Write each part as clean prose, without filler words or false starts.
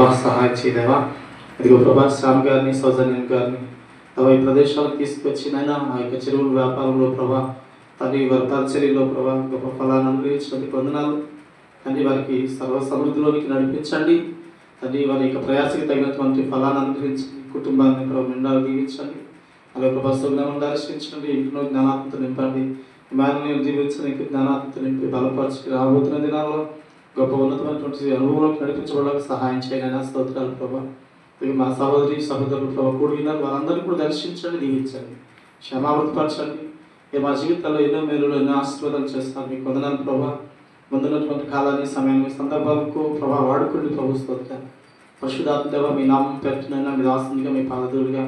ప్రభా సహాయం చేయదేవా. ఇదిగో ప్రభా శ్యామ్ గారిని, సౌజన్యం గారిని ప్రభా ఈ ప్రదేశాలకు తీసుకొచ్చినైనా ఆ యొక్క చెరువుల వ్యాపారంలో ప్రభా తండ్రి వారి పరిచర్యలో ప్రభా గొప్ప ఫలాన్ని అనుగ్రహించినందుకు వందనాలు. తండ్రి వారికి సర్వ సమృద్ధిలోనికి నడిపించండి. తండ్రి వారి యొక్క ప్రయాసకి తగినటువంటి ఫలాన్ని అనుగ్రహించి కుటుంబాన్ని ప్రభు నిండాలు దీవించండి. అలాగే ప్రభా సుజ్ఞానం దర్శించండి. ఇంట్లో జ్ఞానాత్మత నింపండి. విమానం జీవించడానికి జ్ఞానాత్మత నింపి బలపరిచి రాబోతున్న దినాల్లో గొప్ప ఉన్నతమైనటువంటి అనుభవంలోకి నడిపించబడడానికి సహాయం చేయనైనా స్తోత్రాలు ప్రభా. మా సహోదరి సహోదరులు ప్రభావ కూడిన వారందరినీ కూడా దర్శించండి, దీవించండి, క్షమావృతపరచండి. మా జీవితాల్లో ఎన్నో మేలులు, ఎన్నో ఆశీర్వాదాలు చేస్తాను. మీకు వందనాలు ప్రభా. ముందున్నటువంటి కాలాన్ని, సమయాన్ని, సందర్భాలకు ప్రభావ వాడుకోండి ప్రభు. స్తోత్రాలు పరిశుద్ధాత్మ మీ నామం పెట్టినైనా మీ దాసునిగా మీ పాదదులుగా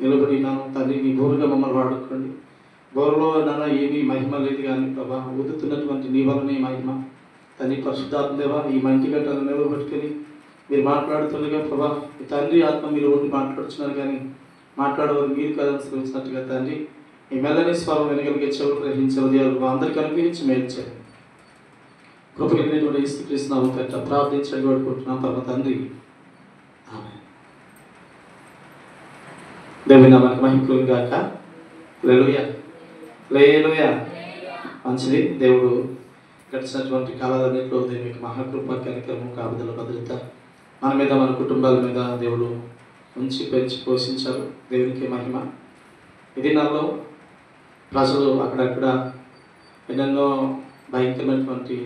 నిలబడినాను తండ్రి. మీ బోరుగా మమ్మల్ని వాడుకోండి. బోరులో నన్ను ఏమీ మహిమ లేదు కానీ ప్రభా ఊదుతున్నటువంటి నీ వలనే మహిమ తండ్రి. పరిశుద్ధాత్మ దేవ ఈ మా ఇంటి గంటలను నిలబెట్టుకొని మీరు మాట్లాడుతుండగా ప్రభా మీ తండ్రి ఆత్మ మీరు ఉండి మాట్లాడుతున్నారు కానీ మాట్లాడేవారు మీరు కాదని శ్రమించినట్టుగా తండ్రి. ఈ మెల్లని స్వరం వెనగలిగే చెవులు గ్రహించే ఉదయాలు అందరికీ అనుగ్రహించి మేల్చారు. కృపగినటువంటి యేసుక్రీస్తు పెట్ట ప్రార్థించండి పడుకుంటున్నాం పరమ తండ్రి. దేవుని నామానికి మహిమ కలుగును గాక. హల్లెలూయా, హల్లెలూయా. మంచిది. దేవుడు గడిచినటువంటి కాలాలన్నింటిలో దేవునికి మహాకృప, కార్యక్రమం, కాపుదల, భద్రత మన మీద, మన కుటుంబాల మీద దేవుడు ఉంచి పెంచి పోషించారు. దేవునికి మహిమ. ఈ దినాల్లో ప్రజలు అక్కడక్కడ ఎన్నెన్నో భయంకరమైనటువంటి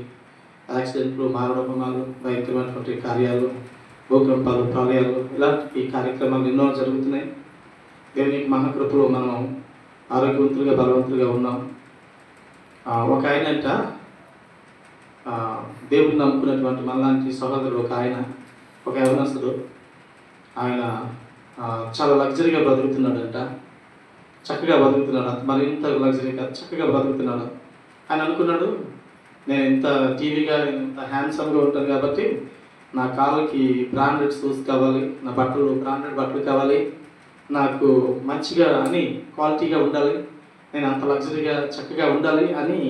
యాక్సిడెంట్లు, మారణోపమాలు, భయంకరమైనటువంటి కార్యాలు, భూకంపాలు, ప్రళయాలు, ఇలాంటి కార్యక్రమాలు ఎన్నో జరుగుతున్నాయి. దేవునికి మహాకృపలో మనం ఆరోగ్యవంతులుగా, బలవంతులుగా ఉన్నాం. ఒక ఆయనంట దేవుడిని నమ్ముకున్నటువంటి మనలాంటి సహోదరుడు ఒక యవనస్తుడు, ఆయన చాలా లగ్జరీగా బ్రతుకుతున్నాడంట. చక్కగా బ్రతుకుతున్నాడు. మరింత లగ్జరీగా చక్కగా బ్రతుకుతున్నాడు. ఆయన అనుకున్నాడు, నేను ఇంత టీవీగా, ఇంత హ్యాండ్సమ్గా ఉంటాను కాబట్టి నా కాళ్ళకి బ్రాండెడ్ షూస్ కావాలి, నా బట్టలు బ్రాండెడ్ బట్టలు కావాలి, నాకు మంచిగా అని క్వాలిటీగా ఉండాలి, నేను అంత లగ్జరీగా చక్కగా ఉండాలి అని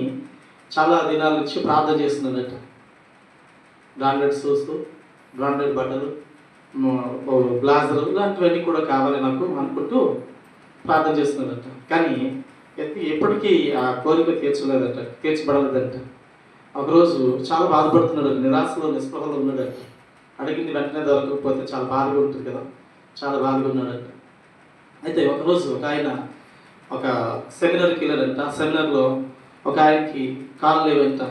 చాలా దినాల నుంచి ప్రార్థన చేస్తున్నాడట. బ్రాండెడ్ షూస్, బ్రాండెడ్ బట్టలు, బ్లాజర్లు ఇలాంటివన్నీ కూడా కావాలి నాకు అనుకుంటూ ప్రార్థన చేస్తున్నాడట. కానీ ఎప్పటికీ ఆ కోరిక తీర్చబడలేదంట. ఒకరోజు చాలా బాధపడుతున్నాడు, నిరాశలో, నిస్పృహలో ఉన్నాడట. అడిగింది వెంటనే దొరకకపోతే చాలా బాధగా ఉంటుంది కదా, చాలా బాధగా ఉన్నాడట. అయితే ఒకరోజు ఒక ఆయన ఒక సెమినార్కి వెళ్ళాడంట. ఆ సెమినార్లో ఒక ఆయనకి కాళ్ళు లేవంట,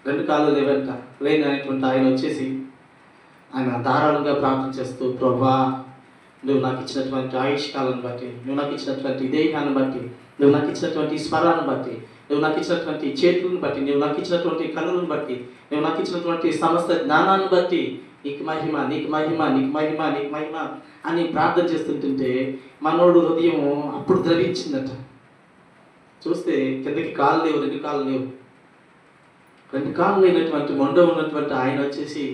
2 కాళ్ళు లేవంట. లేని అనేటువంటి ఆయన వచ్చేసి ఆయన ధారాళంగా ప్రార్థన చేస్తూ, ప్రభా నువ్వు నాకు ఇచ్చినటువంటి ఆయుష్ కాలాన్ని బట్టి, నువ్వు నాకు ఇచ్చినటువంటి దేహాన్ని బట్టి, నువ్వు నాకు ఇచ్చినటువంటి స్వరాన్ని బట్టి, నువ్వు నాకు ఇచ్చినటువంటి చేతులను బట్టి, నువ్వు నాకు ఇచ్చినటువంటి కన్నులను బట్టి, నువ్వు నాకు ఇచ్చినటువంటి సమస్త జ్ఞానాన్ని బట్టి నీకు మహిమ, నీకు మహిమ, నీకు మహిమ, నీకు మహిమ అని ప్రార్థన చేస్తుంటుంటే మనోడు హృదయం అప్పుడు ద్రవించిందట. చూస్తే కిందకి కాళ్ళు లేవు, 2 కాళ్ళు లేవు. 2 కాళ్ళు లేనటువంటి మొండ ఉన్నటువంటి ఆయన వచ్చేసి,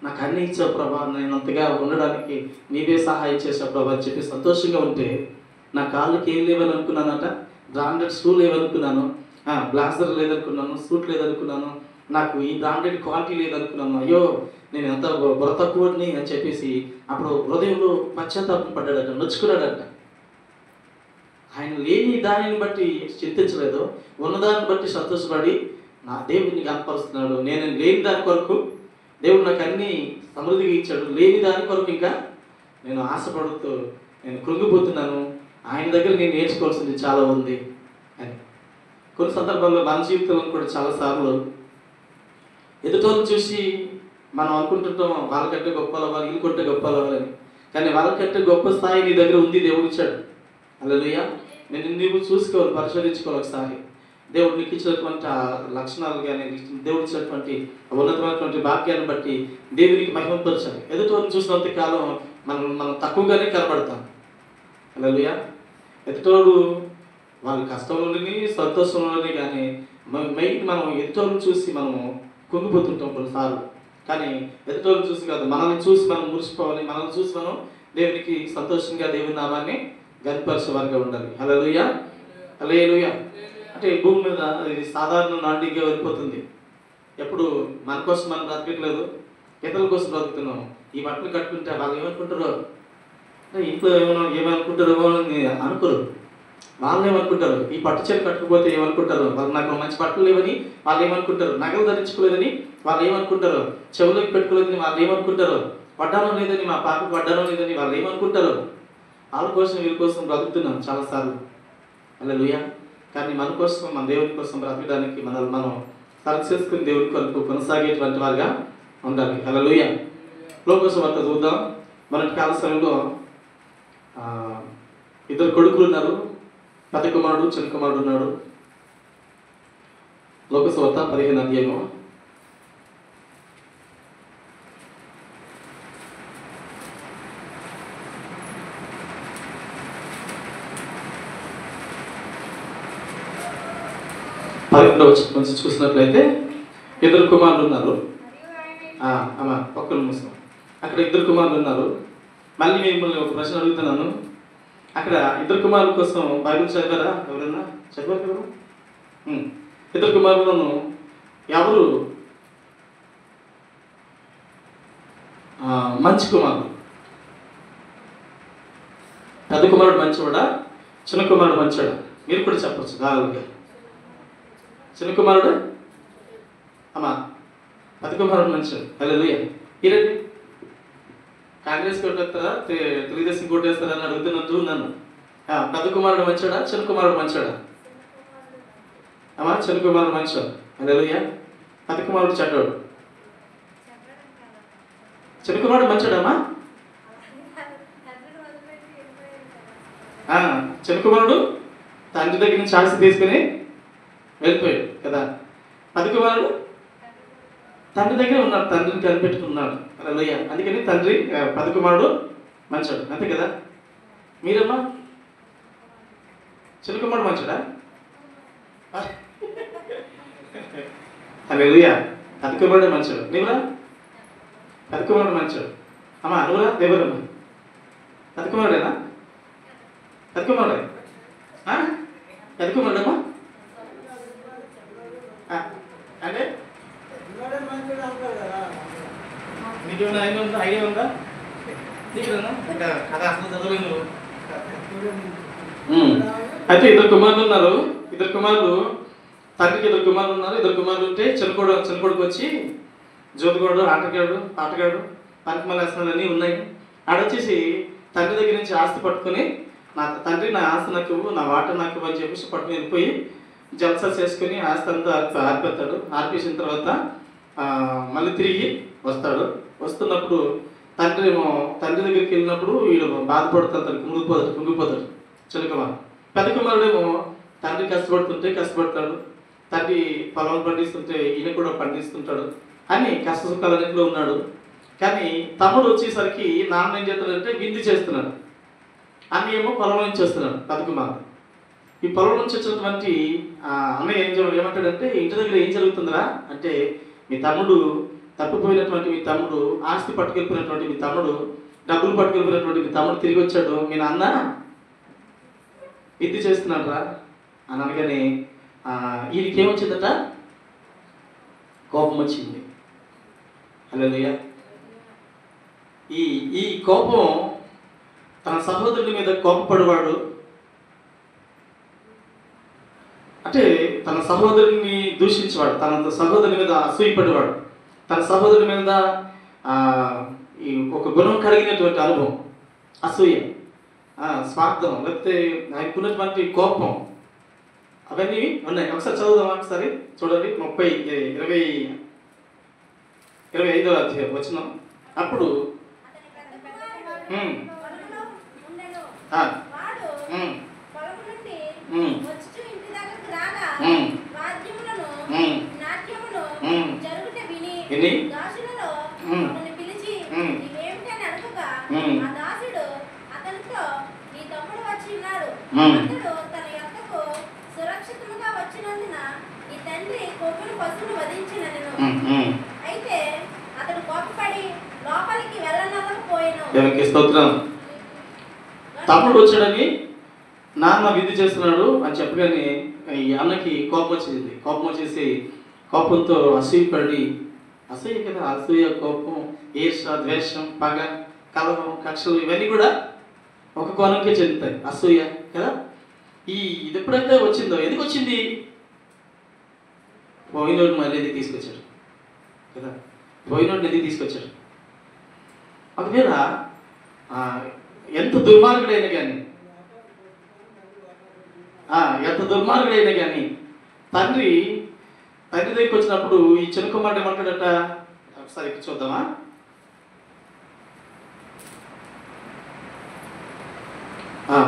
నాకు అన్ని ఇచ్చావు ప్రభా, నేను అంతగా ఉండడానికి నీవే సహాయం చేసావు ప్రభా అని చెప్పి సంతోషంగా ఉంటే, నా కాళ్ళకి ఏం లేవని అనుకున్నానట, బ్రాండెడ్ షూ లేవనుకున్నాను, బ్లాజర్ లేదనుకున్నాను, సూట్ లేదనుకున్నాను, నాకు ఈ బ్రాండెడ్ క్వాలిటీ లేదనుకున్నాను, అయ్యో నేను ఎంత బుర్ర తక్కువని అని చెప్పేసి అప్పుడు హృదయంలో పశ్చాత్తాపం పడ్డాడట, నొచ్చుకున్నాడట. ఆయన లేని దానిని బట్టి చింతించలేదు, ఉన్నదాన్ని బట్టి సంతోషపడి నా దేవుడిని కనపరుస్తున్నాడు. నేను లేని దాని కొరకు దేవుడు నాకు అన్ని సమృద్ధిగా ఇచ్చాడు, లేని దాని కొరకు ఇంకా నేను ఆశపడుతూ నేను కృంగిపోతున్నాను, ఆయన దగ్గర నేను నేర్చుకోవాల్సింది చాలా ఉంది అని. కొన్ని సందర్భాల్లో మన జీవితంలో కూడా చాలాసార్లు ఎదుటోళ్ళు చూసి మనం అనుకుంటుంటాం, వాళ్ళకంటే గొప్పలు అవ్వాలి, వీళ్ళు కొంటే గొప్పలు అవ్వాలని. కానీ వాళ్ళకంటే గొప్ప స్థాయి నీ దగ్గర ఉంది, దేవుడు ఇచ్చాడు. హల్లెలూయా. నువ్వు చూసుకోవాలి, పరిశోధించుకోవాలి ఒకసారి. దేవుడు నీకు ఇచ్చినటువంటి లక్షణాలు కానీ, దేవుడు ఇచ్చినటువంటి ఉన్నతమైనటువంటి భాగ్యాన్ని బట్టి దేవునికి మహిమపరచాలి. ఎదుటోళ్ళని చూసినంత కాలం మనం తక్కువగానే కనబడతాం. హల్లెలూయా. ఎదుటోడు వాళ్ళ కష్టంలోని, సంతోషంలోని, కానీ మెయిన్ మనం ఎదుటోళ్ళని చూసి మనము కుంగిపోతుంటాం కొన్నిసార్లు. కానీ ఎదుటోళ్ళని చూసి కాదు, మనల్ని చూసి మనం మురిసిపోవాలి, మనల్ని చూసి మనం దేవునికి సంతోషంగా దేవుని నామాన్ని గణపరిచే వారిగా ఉండాలి. హల్లెలూయా, హల్లెలూయా. అంటే భూమి మీద ఇది సాధారణ నాండిగా వెళ్ళిపోతుంది. ఎప్పుడు మన కోసం మనం బ్రతకట్లేదు, ఇతరుల కోసం బ్రతుకుతున్నాం. ఈ బట్టలు కట్టుకుంటే వాళ్ళు ఏమనుకుంటారో, ఇంట్లో ఏమనుకుంటారో అని అనుకోరు. వాళ్ళు ఏమనుకుంటారు, ఈ పట్టు చీర కట్టుకుపోతే ఏమనుకుంటారు, వాళ్ళు నాకు మంచి బట్టలు లేవని వాళ్ళు ఏమనుకుంటారు, నగలు ధరించుకోలేదని వాళ్ళు ఏమనుకుంటారు, చెవులోకి పెట్టుకోలేదని వాళ్ళు ఏమనుకుంటారు, వడ్డానం లేదని మా పాపకు వడ్డానం లేదని వాళ్ళు ఏమనుకుంటారు. వాళ్ళ కోసం వీళ్ళ కోసం బ్రతుకుతున్నాం చాలాసార్లు. హల్లెలూయా. కానీ మన కోసం, మన దేవుని కోసం బ్రతకడానికి మనల్ని మనం సరి చేసుకుని దేవుని కొరకు కొనసాగేటువంటి వారిగా ఉండాలి. హల్లెలూయా. లోకసు వార్త చూద్దాం. మొన్నటి కాల సమయంలో ఇద్దరు కొడుకులు ఉన్నారు. పెద్ద కుమారుడు, చిన్న కుమారుడు ఉన్నాడు. లోకసు వార్త 15వ అధ్యాయము. కొంచెం చూసినట్లయితే ఇద్దరు కుమారులు ఉన్నారు. అమ్మా ఒక్కరు ముస్లిం. అక్కడ ఇద్దరు కుమారులు ఉన్నారు. మళ్ళీ మిమ్మల్ని ఒక ప్రశ్న అడుగుతున్నాను. అక్కడ ఇద్దరు కుమారుల కోసం బైబిల్ చదివారా? ఎవరన్నా చదివారు కదా? ఇద్దరు కుమారులను ఎవరు మంచి కుమారుడు? పెద్ద కుమారుడు మంచివాడా, చిన్న కుమారుడు మంచివాడా? మీరు కూడా చెప్పచ్చు దాదాపుగా. చిన్న కుమారుడు అమ్మా, పెద్ద కుమారుడు మంచివాడు. హల్లెలూయా. ఈరండి కాంగ్రెస్ కొట్టేస్తారా, తెలుగుదేశం కొట్టేస్తారా అని అడుగుతున్నట్టు నన్ను. పెద్ద కుమారుడు మంచివాడా, చిన్న కుమారుడు మంచివాడా? అమ్మా, చిన్న కుమారుడు మంచివాడు. హల్లెలూయా. పెద్ద కుమారుడు చెడ్డోడు. చిన్న కుమారుడు మంచివాడమ్మా. చిన్న కుమారుడు తండ్రి దగ్గర నుంచి ఆస్తి తీసుకుని వెళ్ళిపోయాడు కదా. పెద్ద కుమారుడు తండ్రి దగ్గర ఉన్నాడు, తండ్రిని కనిపెట్టుకున్నాడు. హల్లెలూయా. అందుకని తండ్రి పెద్ద కుమారుడు మంచోడు, అంతే కదా. మీరమ్మా, చిన్న కుమారుడు మంచోడా? హల్లెలూయా. పెద్ద కుమారుడు మంచోడు. నీవురా? పెద్ద కుమారుడు మంచోడు. అమ్మా నువ్వురా? దేవురమ్మా పెద్ద కుమారుడేనా? పెద్ద కుమారుడే. పెద్ద కుమారుడమ్మా అంటే నీకేమైనా ఐడియా ఉందా? నీకేనా కథ అసలు చదవలేదు. అయితే ఇద్దరు కుమారులు ఉన్నారు. ఇద్దరు కుమారులు, తండ్రికి ఇద్దరు కుమారులు ఉన్నారు. ఇద్దరు కుమారులు ఉంటే చిన్నకొడుకు వచ్చి జ్యోతిగోడు, ఆటగాడు, పనికి మళ్ళీ అన్నీ ఉన్నాయి. ఆడొచ్చేసి తండ్రి దగ్గర నుంచి ఆస్తి పట్టుకొని, తండ్రి నా ఆస్తి నాకు, నా వాటర్ నాకు అని చెప్పేసి పట్టుకుని వెళ్ళిపోయి జల్సా చేసుకుని ఆస్తి అంతా ఆర్పేస్తాడు. ఆర్పేసిన తర్వాత మళ్ళీ తిరిగి వస్తాడు. వస్తున్నప్పుడు తండ్రి దగ్గరికి వెళ్ళినప్పుడు వీడు బాధపడుతుంటాడు, కుంగిపోతాడు చిన్న కుమారుడు. పెద్ద కుమారుడేమో తండ్రి కష్టపడతాడు. తండ్రి పొలం పండిస్తుంటే ఈయన కూడా పండిస్తుంటాడు అని కష్ట సుఖాలన్నింటిలో ఉన్నాడు. కానీ తమ్ముడు వచ్చేసరికి నాన్న ఏం చేస్తాడంటే విందు చేస్తున్నాడు. అన్న ఏమో పొలం నుంచి వస్తున్నాడు పెద్ద కుమారుడు. ఈ పొలం నుంచి వచ్చినటువంటి అన్నయ్య ఏమంటాడంటే, ఇంటి దగ్గర ఏం జరుగుతుందిరా అంటే, మీ తమ్ముడు తప్పిపోయినటువంటి మీ తమ్ముడు, ఆస్తి పట్టుకెళ్ళిపోయినటువంటి మీ తమ్ముడు, డబ్బులు పట్టుకెళ్ళిపోయినటువంటి మీ తమ్ముడు తిరిగి వచ్చాడు, మీ నాన్న విద్య చేస్తున్నాడు రా అని అనగానే ఈయనకి ఏమొచ్చిందట? కోపం వచ్చింది. హల్లెలూయా. ఈ కోపం తన సహోదరుడి మీద కోపపడేవాడు, అంటే తన సహోదరుని దూషించేవాడు, తన సహోదరుని మీద అసూయపడేవాడు, తన సహోదరుని మీద ఈ ఒక గుణం కలిగినటువంటి అనుభవం, అసూయ, స్వార్థం, లేకపోతే ఆయనకున్నటువంటి కోపం, అవన్నీ ఉన్నాయి. ఒకసారి చదువుదాం. ఒకసారి చూడండి. 25వ అధ్యాయం వచనం. అప్పుడు స్తోత్రం. తమ్ముడు వచ్చాడని నాన్న విధి చేస్తున్నాడు అని చెప్పగానే ఈ అన్నకి కోపం వచ్చేసి కోపంతో అసూయ కదా, అసూయ కోపం ఈర్ష, ద్వేషం, పగ, కలహం, కక్షలు ఇవన్నీ కూడా ఒక కోణంకే చెందుతాయి. అసూయ కదా. ఇది ఎప్పుడైతే వచ్చిందో, ఎందుకు వచ్చింది? పోయినోడు మళ్ళీ ఎందుకు తీసుకొచ్చాడు కదా. పోయినోడిని ఎందుకు తీసుకొచ్చాడు? ఒకవేళ ఎంత దుర్మార్గుడైనా కానీ తండ్రి దగ్గరికి వచ్చినప్పుడు ఈ చిన్న కుమారుడు ఏమంటాడట? ఒకసారి చూద్దామా.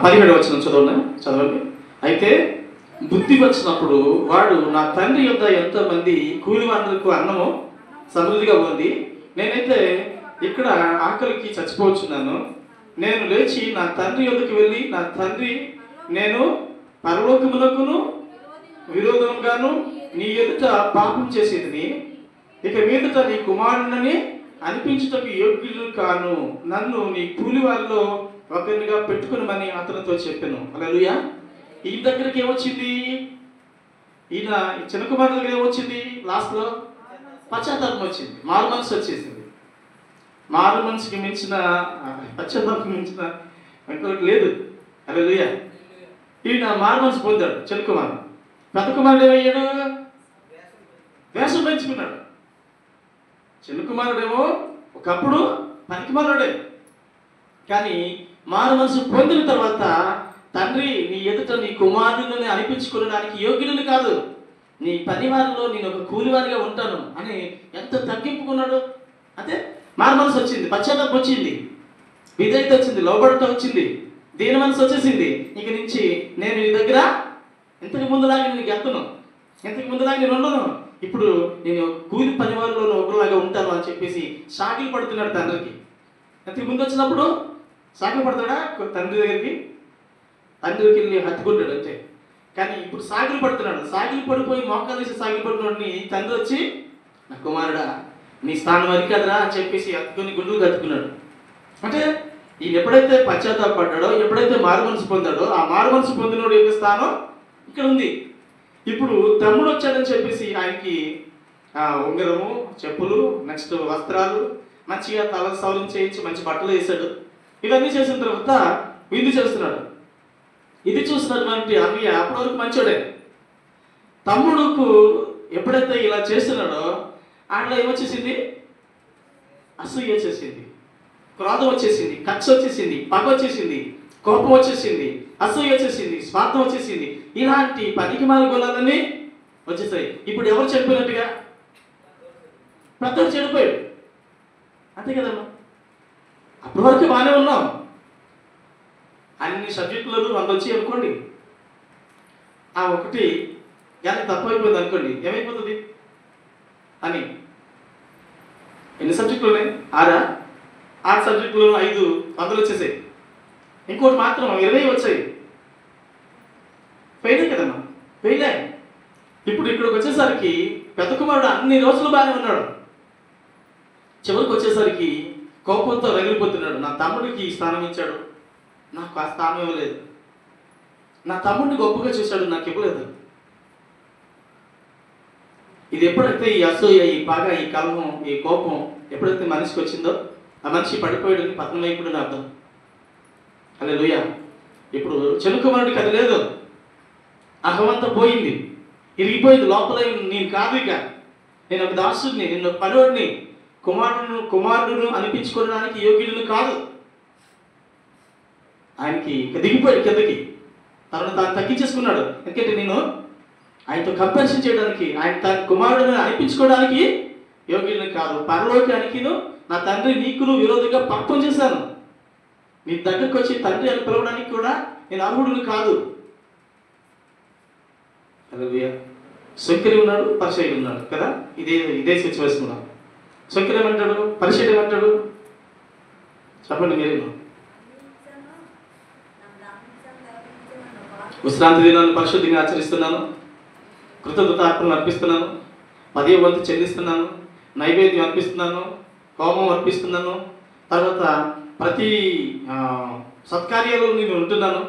17వ వచనం చదవండి. అయితే బుద్ధి వచ్చినప్పుడు వాడు, నా తండ్రి యొద్ద ఎంతోమంది కూలివాళ్ళకు అన్నము సమృద్ధిగా ఉంది, నేనైతే ఇక్కడ ఆకలికి చచ్చిపోవచ్చున్నాను. నేను లేచి నా తండ్రి యొద్దకు వెళ్ళి, నా తండ్రి, నేను పరలోకమునకును విరోధముగాను నీ ఎదుట పాపం చేసేది, ఇక మీదట నీ కుమారుని అనిపించుటకు యోగ్యులు కాను, నన్ను నీ కూలి వాళ్ళలో ఒకరినిగా పెట్టుకునమని అతనితో చెప్పాను. హల్లెలూయా. ఈయన దగ్గరికి ఏమొచ్చింది? ఈయన చిన్న కుమారుడి దగ్గర ఏమొచ్చింది? లాస్ట్లో పశ్చాత్తాపం వచ్చింది, మారు మనసు వచ్చేసింది. మారు మనసుకి మించిన పశ్చాత్తాపం మించిన ఇంకొకటి లేదు. హల్లెలూయా. ఈయన మారు మనసు పొందాడు చిన్న కుమారుడు. పెద్ద కుమారుడు ఏమయ్యాడు? వేషం పెంచుకున్నాడు. చిన్న కుమారుడేమో ఒకప్పుడు పనికి మారుడే, కానీ మారు మనసు పొందిన తర్వాత, తండ్రి నీ ఎదుట నీ కుమారుడిని అనిపించుకోవడానికి యోగ్యుడిని కాదు, నీ పని వారిలో నేను ఒక కూలివారిగా ఉంటాను అని ఎంత తగ్గింపుకున్నాడు. అంటే మారు మనసు వచ్చింది, పశ్చాత్తాపం వచ్చింది, విధేయత వచ్చింది, లోబడటం వచ్చింది, దీని మనసు వచ్చేసింది. ఇక నుంచి నేను నీ దగ్గర ఇంతకు ముందులాగా నేను గెత్తను, ఇంతకు ముందులాగా నేను ఉండను, ఇప్పుడు నేను కూలి పని వారిలో ఒకరిలాగా ఉంటాను అని చెప్పేసి సాగిలు పడుతున్నాడు తండ్రికి. ఇంతకు ముందు వచ్చినప్పుడు సాగిలు పడతాడా తండ్రి దగ్గరికి? తండ్రికి వెళ్ళి హత్తుకుంటాడు అంతే. కానీ ఇప్పుడు సాగిలు పడుతున్నాడు. సాగిలు పడిపోయి మోకాలు వేసి సాగిలు పడుతున్నాడిని తండ్రి వచ్చి, నా కుమారుడా నీ స్థానం అది కదరా అని చెప్పేసి హత్తుకుని గుండెలు కట్టుకున్నాడు. అంటే ఈయన ఎప్పుడైతే పశ్చాత్తాపడ్డాడో, ఎప్పుడైతే మారు మనసు పొందాడో, ఆ మారు మనసు పొందినోడు యొక్క స్థానం ఇక్కడ ఉంది. ఇప్పుడు తమ్ముడు వచ్చాడని చెప్పేసి ఆయనకి ఉంగరము, చెప్పులు, నెక్స్ట్ వస్త్రాలు, మంచిగా తల సౌలం చేయించి మంచి బట్టలు వేసాడు. ఇవన్నీ చేసిన తర్వాత విందు చేస్తున్నాడు. ఇది చూసినటువంటి అన్నయ్య అప్పటి వరకు మంచోడే. తమ్ముడుకు ఎప్పుడైతే ఇలా చేస్తున్నాడో ఆయనలో ఏమొచ్చేసింది? అసూయ వచ్చేసింది, క్రోధం వచ్చేసింది, కక్ష వచ్చేసింది, పగ వచ్చేసింది, కోపం వచ్చేసింది, అసూయ వచ్చేసింది, స్వార్థం వచ్చేసింది. ఇలాంటి పనికిమాల గుణాలన్నీ వచ్చేసాయి. ఇప్పుడు ఎవరు చెడిపోయినట్టుగా? పెద్దలు చెడిపోయాడు, అంతే కదమ్మా. అప్పటి వరకు బాగానే ఉన్నాం, అన్ని సబ్జెక్టులలో 100 వచ్చి అనుకోండి, ఆ ఒకటి కానీ తప్పైపోయింది అనుకోండి, ఏమైపోతుంది అని. ఎన్ని సబ్జెక్టులు ఉన్నాయి? 6 సబ్జెక్టులు 5 100 వచ్చేసాయి. ఇంకోటి మాత్రం 20 వచ్చాయి. ఫెయిలే కదమ్మా, ఫెయిలే. ఇప్పుడు ఇక్కడికి వచ్చేసరికి పెద్ద కుమారుడు అన్ని రోజులు బాగానే ఉన్నాడు, చివరికి వచ్చేసరికి కోపంతో రగిలిపోతున్నాడు. నా తమ్ముడికి ఈ స్థానం ఇచ్చాడు, నాకు ఆ స్థానం ఇవ్వలేదు. నా తమ్ముడిని గొప్పగా చూశాడు, నాకు ఇవ్వలేదు. ఇది ఎప్పుడైతే ఈ అసూయ, ఈ పగ, ఈ కలహం, ఈ కోపం ఎప్పుడైతే మనిషికి వచ్చిందో, ఆ మనిషి పడిపోయాడు, పతనం అయిపోయాడని అర్థం. హల్లెలూయా. ఇప్పుడు చిన్న కుమారుడికి అది లేదు, అహమంతా పోయింది, ఇరిగిపోయింది లోపల. నేను కాదు, ఇక నేను ఒక దాసుడిని, నేను ఒక పనివాడిని, కుమారుడును అనిపించుకోవడానికి యోగ్యుడిని కాదు. ఆయనకి దిగిపోయాడు కిందకి, తనను తాను తగ్గించేసుకున్నాడు. ఎందుకంటే నేను ఆయనతో కంపారిజన్ చేయడానికి, ఆయన తన కుమారుడిని అనిపించుకోవడానికి యోగ్యుడిని కాదు. పరలోకానికిను నా తండ్రి నీకును విరోధంగా పాపం చేశాను, నీ దగ్గరకు వచ్చి తండ్రి అని పిలవడానికి కూడా నేను అర్హుడిని కాదు. హల్లెలూయా. శంకరి ఉన్నాడు, పరిచయుడు ఉన్నాడు కదా, ఇదే సిచ్యువేషన్ ఉన్నాడు. శంకరి ఏమంటాడు, పరిచయుడు ఏమంటాడు? చెప్పండి మీరేమో. విశ్రాంతి దినాన్ని పరిశుద్ధిగా ఆచరిస్తున్నాను, కృతజ్ఞతార్పణలు అర్పిస్తున్నాను, 10వ వంతు చెల్లిస్తున్నాను, నైవేద్యం అర్పిస్తున్నాను, హోమం అర్పిస్తున్నాను, తర్వాత ప్రతి సత్కార్యాల్లో నేను ఉంటున్నాను,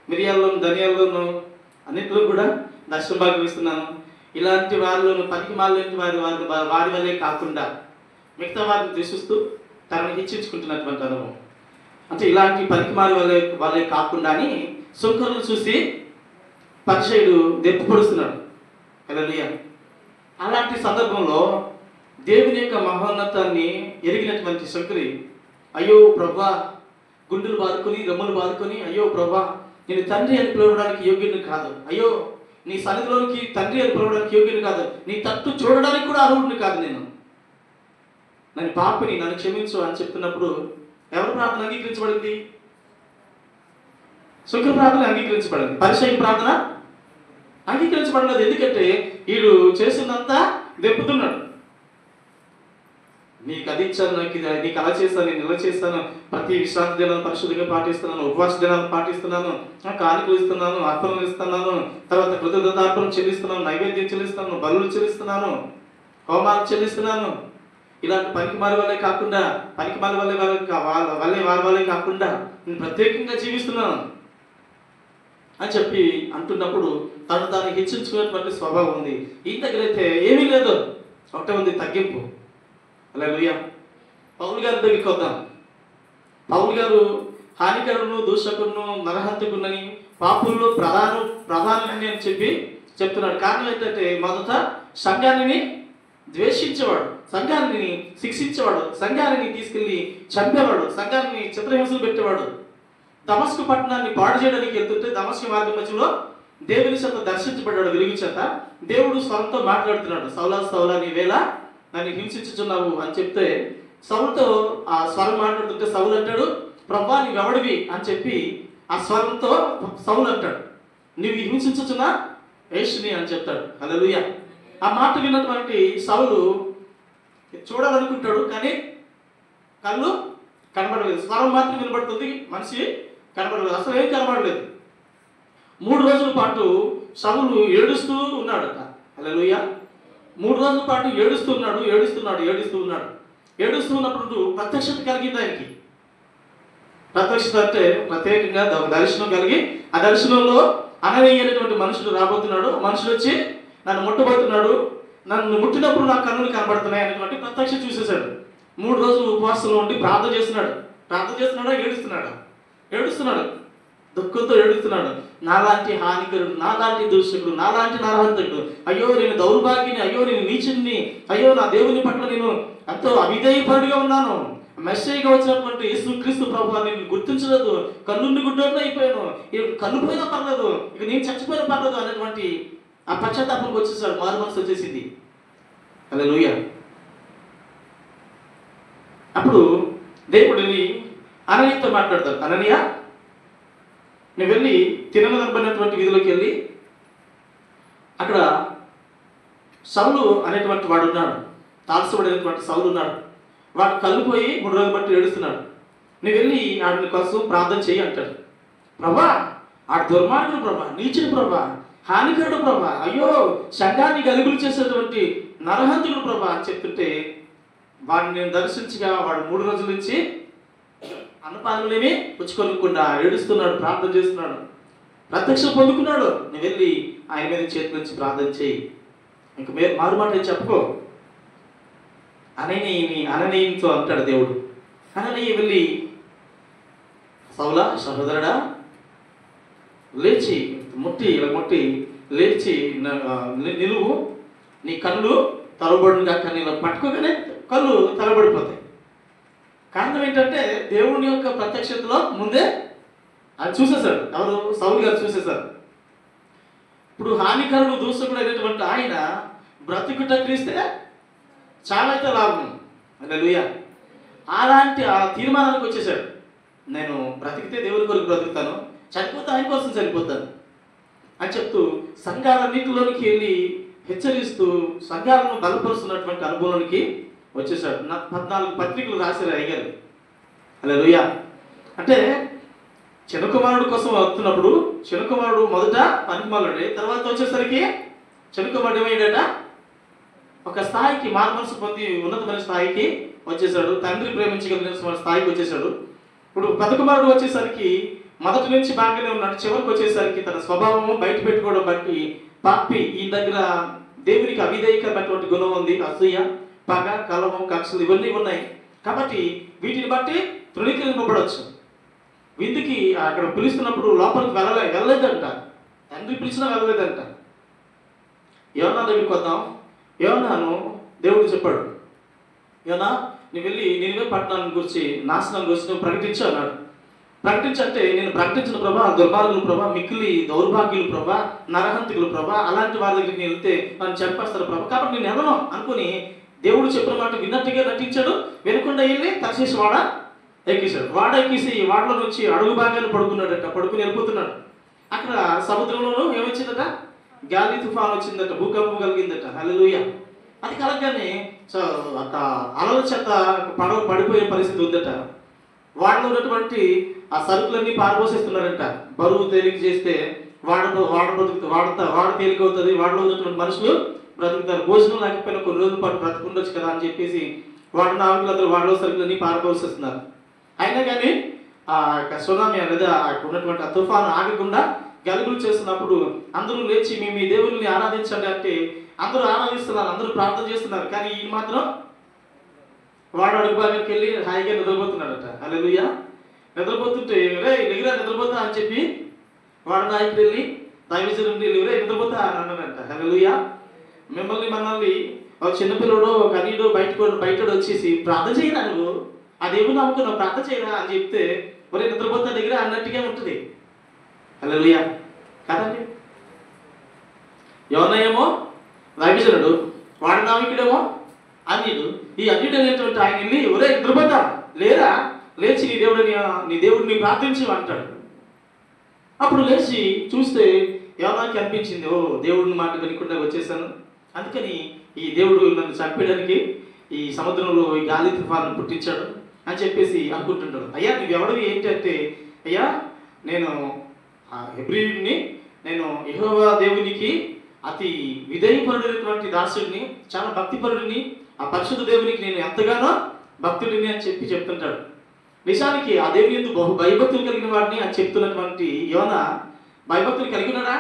మిరియాల్లోను, ధనియాల్లోను, అన్నింటిలో కూడా దర్శనం భాగం ఇస్తున్నాను. ఇలాంటి వారిలోను పనికి మాలిన వారి వల్లే కాకుండా మిగతా వారిని ద్వేషిస్తూ తనని హెచ్చించుకుంటున్నటువంటి అనుభవం. అంటే ఇలాంటి పనికిమాలి వాళ్ళే కాకుండా అని సుంకరులు చూసి పరిసయ్యుడు దెప్పి పొడుస్తున్నాడు. హల్లెలూయా. అలాంటి సందర్భంలో దేవుని యొక్క మహోన్నతాన్ని ఎరిగినటువంటి శంకరి, అయ్యో ప్రభా, గుండెలు బాదుకొని రొమ్ములు బాదుకొని, అయ్యో ప్రభా, నేను తండ్రి అని పిలవడానికి యోగ్యుని కాదు, అయ్యో నీ సన్నిధిలోనికి తండ్రి అని పిలవడానికి యోగ్యుని కాదు, నీ తట్టు చూడడానికి కూడా అర్హుడిని కాదు, నన్ను పాపిని, నన్ను క్షమించు అని చెప్తున్నప్పుడు ఎవరి ప్రార్థన అంగీకరించబడింది? శుక్ర ప్రార్థన అంగీకరించబడింది. పరిసయ్య ప్రార్థన అంగీకరించబడలేదు. ఎందుకంటే వీడు చేసిందంతా దెప్పుతున్నాడు. నీకు అది ఇచ్చాను, నీకు అలా చేస్తాను, నేను ఇలా చేస్తాను, ప్రతి విశ్రాంతి దినాలను పరిశుద్ధిగా పాటిస్తున్నాను, ఉపవాస దినాలను పాటిస్తున్నాను, కానుకలు ఇస్తున్నాను, అర్పణలు ఇస్తున్నాను, తర్వాత కృతజ్ఞతార్పణం చెల్లిస్తున్నాను, నైవేద్యం చెల్లిస్తున్నాను, బలులు చెల్లిస్తున్నాను, హోమాలు చెల్లిస్తున్నాను. ఇలాంటి పనికిమాలి వాళ్ళే కాకుండా, పనికిమాలి వారి వాళ్ళే కాకుండా నేను ప్రత్యేకంగా జీవిస్తున్నాను అని చెప్పి అంటున్నప్పుడు తను తాను హెచ్చించుకునేటువంటి స్వభావం ఉంది. ఈ దగ్గరైతే ఏమీ లేదు, ఒకటే ఉంది, తగ్గింపు. హల్లెలూయా. పౌలు గారి దగ్గరికి వద్దాం. పౌలు గారు హానికరును, దూషకును, నరహంతకునని, పాపుల్లో ప్రధాని అని చెప్పి చెప్తున్నాడు. కారణం ఏంటంటే మొదట సంఘాన్ని ద్వేషించేవాడు, సంఘాన్ని శిక్షించేవాడు, సంఘాన్ని తీసుకెళ్లి చంపేవాడు, సంఘాన్ని చిత్రహింసలు పెట్టేవాడు. దమస్కు పట్టణాన్ని పాడు చేయడానికి వెళ్తుంటే దమస్కు మార్గం మధ్యలో దేవుని చేత దర్శించబడ్డాడు, వెలుగు చేత. దేవుడు స్వరంతో మాట్లాడుతున్నాడు, సౌలా సౌలా నీవేళ నన్ను హింసించుచున్నావు అని చెప్తే సౌలుతో ఆ స్వరం మాట్లాడుతుంటే సౌలు అంటాడు, ప్రభా నీవెవడివి అని చెప్పి ఆ స్వరంతో సౌలు అంటాడు, నీవు హింసించుచున్నా యేసుని అని చెప్తాడు. హల్లెలూయా. ఆ మాట విన్నటువంటి సౌలు చూడాలనుకుంటాడు, కానీ కళ్ళు కనబడలేదు. స్వరం మాత్రం వినబడుతుంది, మనిషి కనబడలేదు, అసలు ఏం కనబడలేదు. 3 రోజుల పాటు సౌలు ఏడుస్తూ ఉన్నాడట. హల్లెలూయా. 3 రోజుల పాటు ఏడుస్తూ ఉన్నప్పుడు ప్రత్యక్షత కలిగింది ఆయనకి. ప్రత్యక్షత అంటే ప్రత్యేకంగా ఒక దర్శనం కలిగి, ఆ దర్శనంలో అననీయమైనటువంటి మనుషుడు రాబోతున్నాడు. మనుషుడు వచ్చి నన్ను ముట్టబోతున్నాడు, నన్ను ముట్టినప్పుడు నా కన్నులు కనబడుతున్నాయి అనేటువంటి ప్రత్యక్ష చూసేశాడు. 3 రోజులు ఉపవాసంలో ఉండి ప్రార్థన చేస్తున్నాడా ఏడుస్తున్నాడు, దుఃఖంతో ఏడుస్తున్నాడు. నాలాంటి హానికరుడు, నాలాంటి దూషకుడు, నాలాంటి నరహంతకుడు, అయ్యో నేను దౌర్భాగ్యని, అయ్యో నేను నీచుడిని, అయ్యో నా దేవుని పట్ల నేను ఎంతో అవిధేయపరుడిగా ఉన్నాను, మెస్సేజ్గా వచ్చినటువంటి యేసుక్రీస్తు ప్రభువా నేను గుర్తించలేదు, కన్నుండి గుడ్డోడిని అయిపోయాను, కన్ను పోయినా పర్లేదు, ఇక నేను చచ్చిపోయినా పర్లేదు అనేటువంటి ఆ పశ్చాత్తాపంకి వచ్చేసాడు, మారు మనసు వచ్చేసింది. హల్లెలూయా. అప్పుడు దేవుడిని అననీయతో మాట్లాడతాడు, అననీయ నువ్వు వెళ్ళి తిననబడినటువంటి వీధిలోకి వెళ్ళి అక్కడ సౌలు అనేటువంటి వాడు ఉన్నాడు, తారసపడినటువంటి సౌలు ఉన్నాడు, వాడు కళ్ళు పోయి 3 రోజులు బట్టి ఏడుస్తున్నాడు, నువ్వు వెళ్ళి ఆడిని కోసం ప్రార్థన చేయి అంటాడు. ప్రభా ఆడు దుర్మార్గుడు ప్రభా, నీచుడు ప్రభా, హానికరుడు ప్రభా, అయ్యో సంఘాన్ని గలుగులు చేసేటువంటి నరహంతుడు ప్రభా అని చెప్తుంటే వాడిని నేను దర్శించగా వాడు 3 రోజుల నుంచి అన్నపానలేమి పుచ్చుకోకుండా ఏడుస్తున్నాడు, ప్రార్థన చేస్తున్నాడు, ప్రత్యక్షం పొందుకున్నాడు. నువ్వు వెళ్ళి ఆయన మీద చేతి నుంచి ప్రార్థన చేయి, ఇంక మారు మాట చెప్పుకో అననీయంతో అంటాడు దేవుడు. అననీయ వెళ్ళి సౌలా సహోదరుడా లేచి ముట్టి లేచి నిలువు, నీ కళ్ళు తలబడుగా, కానీ ఇలా పట్టుకోగానే కళ్ళు తలబడిపోతాయి. కారణం ఏంటంటే దేవుని యొక్క ప్రత్యక్షతలో ముందే అది చూసేశాడు. ఎవరు? సౌలు గారు చూసేశారు. ఇప్పుడు హానికరుడు దూషకుడు అయినటువంటి ఆయన బ్రతుకుట క్రీస్తే చాలా అయితే లాభం. హల్లెలూయా. అలాంటి ఆ తీర్మానానికి వచ్చేసాడు, నేను బ్రతికితే దేవుని కొరకు బ్రతుకుతాను, చనిపోతే ఆయన కోసం చనిపోతాను అని చెప్తూ సంఘాలన్నింటిలోనికి వెళ్ళి హెచ్చరిస్తూ సంఘాలను బలపరుస్తున్నటువంటి అనుభవంలోనికి వచ్చేసాడు. 14 పత్రికలు రాశారు అయ్యారు. హల్లెలూయా. అంటే చిన్నకుమారుడు కోసం వస్తున్నప్పుడు చిన్నకుమారుడు మొదట పనికిమాలుడే, తర్వాత వచ్చేసరికి చిన్నకుమారుడు ఏమైందట, ఒక స్థాయికి మారు మనసు పొంది ఉన్నతమైన స్థాయికి వచ్చేసాడు, తండ్రి ప్రేమించగలిగిన స్థాయికి వచ్చేసాడు. ఇప్పుడు పెద్దకుమారుడు వచ్చేసరికి మొదటి నుంచి బాగానే ఉన్నాడు, చివరికి వచ్చేసరికి తన స్వభావము బయట పెట్టుకోవడం బట్టి పాపి, ఈ దగ్గర దేవునికి అవిధేయకరమైనటువంటి గుణం ఉంది, అసూయ, పగ, కలహం, కక్షలు ఇవన్నీ ఉన్నాయి. కాబట్టి వీటిని బట్టి తృణీకరింపబడవచ్చు. విందుకి అక్కడ పిలుస్తున్నప్పుడు లోపలికి వెళ్ళలేదంట. తండ్రి పిలిచినా వెళ్ళలేదంట. యోనా దగ్గరికి వద్దాం. యోనాను దేవుడు చెప్పాడు, యోనా నువ్వు వెళ్ళి నినివే పట్టణాన్ని గురించి, నాశనం గురించి నువ్వు ప్రకటించు అన్నాడు. ప్రకటించంటే నేను ప్రకటించిన ప్రభా, దుర్మార్గులు ప్రభా, మిక్కిలి దౌర్భాగ్యులు ప్రభా, నరహంతికులు ప్రభా, అలాంటి వాళ్ళ దగ్గరికి నేను వెళ్తే నన్ను చంపేస్తారు ప్రభా, కాబట్టి నేను వెళ్ళను అనుకుని దేవుడు చెప్పిన మాట విన్నట్టుగా నటించాడు. వినకుండా వెళ్ళి తర్షీషు వాడ ఎక్కించాడు. వాడ ఎక్కిసి వాడలో నుంచి అడుగు భాగాన్ని పడుకున్నాడట. పడుకుని వెళ్ళిపోతున్నాడు. అక్కడ సముద్రంలోనూ ఏమొచ్చిందట? గాలి తుఫాన్ వచ్చిందట, భూకంపం కలిగిందట. హల్లెలూయా. అది కలగగానే అలల చేత పడవ పడిపోయే పరిస్థితి ఉందట. వాడలో ఉన్నటువంటి ఆ సరుకులన్నీ పారబోసేస్తున్నారంట. బరువు తేలిక చేస్తే వాడ తేలిక అవుతుంది, వాడలో ఉన్నటువంటి మనుషులు బ్రతుకుతారు. భోజనం లేకపోయినా కొన్ని రోజుల పాటు బ్రతుకుండొచ్చు కదా అని చెప్పేసి వాడ నావికులందరూ వాడలో సరుకులన్నీ పారబోసేస్తున్నారు. అయినా కానీ ఆ సునామీ అనేది ఉన్నటువంటి ఆ తుఫాను ఆగకుండా గలుగులు చేస్తున్నప్పుడు అందరూ లేచి మీ దేవుడిని ఆరాధించండి అంటే అందరూ ఆరాధిస్తున్నారు, అందరూ ప్రార్థన చేస్తున్నారు. కానీ ఈయన మాత్రం వాడు అడుగు భాగానికి వెళ్ళి హాయిగా నిద్రపోతున్నాడట. హల్లెలూయా. నిద్రపోతుంటే రే నిగిరా నిద్రపోతా అని చెప్పి వాడు నాయకుడు వెళ్ళి దైవజనుడిని రే నిద్రపోతా అని అన్నాడంట. హల్లెలూయా. మనల్ని ఒక చిన్నపిల్లడో ఒక అనిడో బయటడు వచ్చేసి ప్రార్థన చేయరా, నువ్వు ఆ దేవుని నమ్ముకున్నావు, ప్రార్థన చేయరా అని చెప్తే ఒరే నిద్రపోతా దగ్గర అన్నట్టుగా ఉంటుంది. హల్లెలూయా కాదండి. యోనా ఏమో దైవజనుడు, వాడి నావికుడేమో అన్యుడు. ఈ అన్యుడు అనేటువంటి ఆయన వెళ్ళి ఒరే నిద్రపోతా, లేరా, లేచి నీ దేవుడిని ప్రార్థించు అంటాడు. అప్పుడు లేచి చూస్తే యోనాకి అనిపించింది, ఓ దేవుడిని మాట వినకుండా వచ్చేసాను, అందుకని ఈ దేవుడు నన్ను చంపేయడానికి ఈ సముద్రంలో ఈ గాలి తుఫాను పుట్టించాడు అని చెప్పేసి అనుకుంటుంటాడు. అయ్యా నువ్వెవడివి ఏంటంటే, అయ్యా నేను హెబ్రీయుడిని, నేను యెహోవా దేవునికి అతి విధేయపరుడైనటువంటి దాసుడిని, చాలా భక్తిపరుడిని, ఆ పరిశుద్ధ దేవునికి నేను ఎంతగానో భక్తుడిని అని చెప్పి చెప్తుంటాడు. నిజానికి ఆ దేవుని యందు బహు భయభక్తులు కలిగిన వాడిని అని చెప్తున్నటువంటి యోనా భయభక్తులు కలిగి ఉన్నాడా?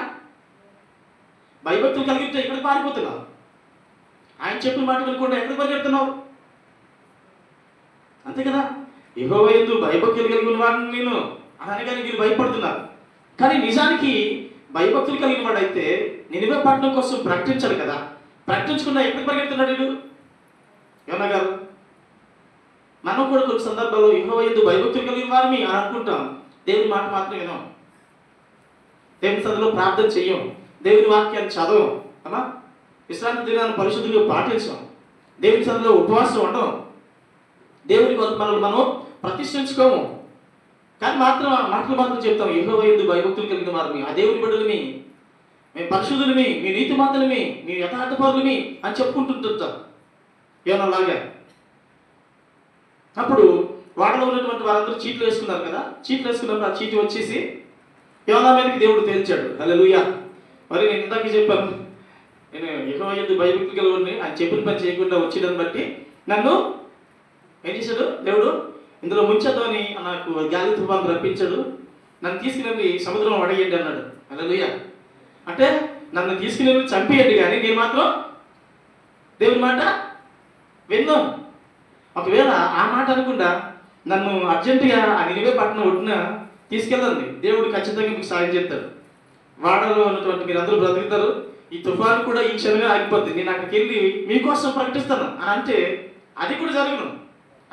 భయభక్తులు కలిగితే ఎక్కడికి పారిపోతున్నావు? ఆయన చెప్పిన మాట వినకుండా ఎక్కడికి పరిగెడుతున్నావు? అంతే కదా. యెహోవా యందు భయభక్తులు కలిగి ఉన్న వాడిని నేను అనగానే మీరు భయపడుతున్నారు. కానీ నిజానికి భయభక్తులు కలిగిన వాడైతే నినివే పట్టణం కోసం ప్రకటించాడు కదా. ప్రకటించకుండా ఎక్కడికి పరిగెడుతున్నాడు వీడు? యోనా గారు, మనం కూడా కొన్ని సందర్భాల్లో యెహోవా యందు భయభక్తులు కలిగిన వారిని అని అనుకుంటాం. దేవుని మాట మాత్రం వినం, దేవుని సన్నిధిలో ప్రార్థన చెయ్యం, దేవుని వాక్యాన్ని చదవం, అమ్మా విశ్రాంతి దినాన్ని పరిశుద్ధంగా పాటించాం, దేవుని సన్నిధిలో ఉపవాసం ఉండడం, దేవుని మనల్ని మనం ప్రతిష్ఠించుకోము. కానీ మాటలు మాత్రం చెప్తాం యెహోవా యందు భయభక్తులు కలిగిన వారిని, ఆ దేవుని బిడ్డలని, మేము పరిశుద్ధులమి, మీ నీతిమంతులమి, మీ యథార్థపరులమి అని చెప్పుకుంటుంటాం యోనాలాగా. అప్పుడు వాడలో ఉన్నటువంటి వారందరూ చీట్లు వేసుకున్నారు కదా. చీట్లు వేసుకున్నప్పుడు ఆ చీటి వచ్చేసి యోనా మీదకి దేవుడు తేల్చాడు. హల్లెలూయా. మరి నేను ఇందాక చెప్పాను, నేను యెహోవా యందు భయభక్తులు కలిగిన ఆయన చెప్పిన పని చేయకుండా వచ్చేదాన్ని బట్టి నన్ను ఏం చేశాడు దేవుడు? ఇందులో ముంచద్దని నాకు గాలి తుఫాను రప్పించాడు, నన్ను తీసుకుని సముద్రంలో పడేయండి అన్నాడు. హల్లెలూయా. అంటే నన్ను తీసుకుని చంపేయండి, కానీ నేను మాత్రం దేవుని మాట విన్నాను. ఒకవేళ ఆ మాట అనుకుండా నన్ను అర్జెంటుగా ఆ నినివే పట్టణం ఒడ్డున తీసుకెళ్ళండి, దేవుడు ఖచ్చితంగా మీకు సాయం చేస్తాడు. వాడలో ఉన్నటువంటి మీరు అందరూ బ్రతుకుతారు, ఈ తుఫాను కూడా ఈ క్షణమే ఆగిపోద్ది, నేను అక్కడికి వెళ్ళి మీకోసం ప్రకటిస్తాను అని అంటే అది కూడా జరగను.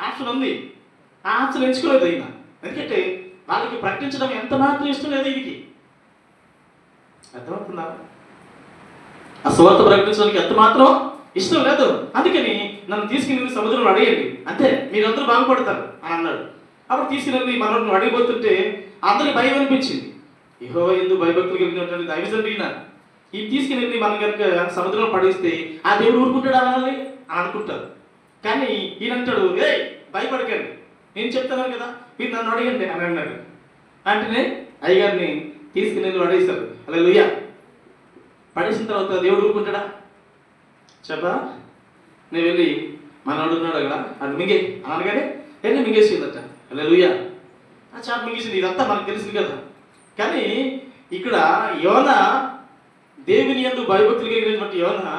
ఆప్షన్ ఉంది, ఆ ఆప్షన్ ఎంచుకోలేదు అయినా. ఎందుకంటే వాళ్ళకి ప్రకటించడం ఎంత మాత్రం ఇష్టం లేదు. ఇది అర్థమవుతుందా? ఆ సువార్త ప్రకటించడానికి ఎంత మాత్రం ఇష్టం లేదు. అందుకని నన్ను తీసుకుని సముద్రంలో అడిగండి, అంతే మీరందరూ బాగుపడతారు అని అన్నాడు. అప్పుడు తీసుకుని మనల్ని అడిగిపోతుంటే అందరికి భయం అనిపించింది. యెహోవా యందు భయభక్తులు కలిగినటువంటి దైవజనుడు ఈయన, ఈ తీసుకుని మనం కనుక సముద్రంలో పడేస్తే ఆ దేవుడు ఊరుకుంటాడు అనాలి అని అనుకుంటారు. కానీ ఈయన అంటాడు, ఏ భయపడకండి, నేను చెప్తాను కదా, మీరు నన్ను అడగండి అని అన్నాడు. అంటేనే అయ్యగారిని తీసుకుని పడేశారు. హల్లెలూయా. పడేసిన తర్వాత దేవుడు ఊరుకుంటాడా? చెప్పా, నేను వెళ్ళి మనవాడు ఉన్నాడు కదా అది మింగే అనగానే వెళ్ళి మింగేసిందట. హల్లెలూయా. ఆ చేప మింగేసింది. ఇదంతా మనకు తెలిసింది కదా. కానీ ఇక్కడ యోనా దేవుని యందు భయభక్తులు కలిగినటువంటి యోనా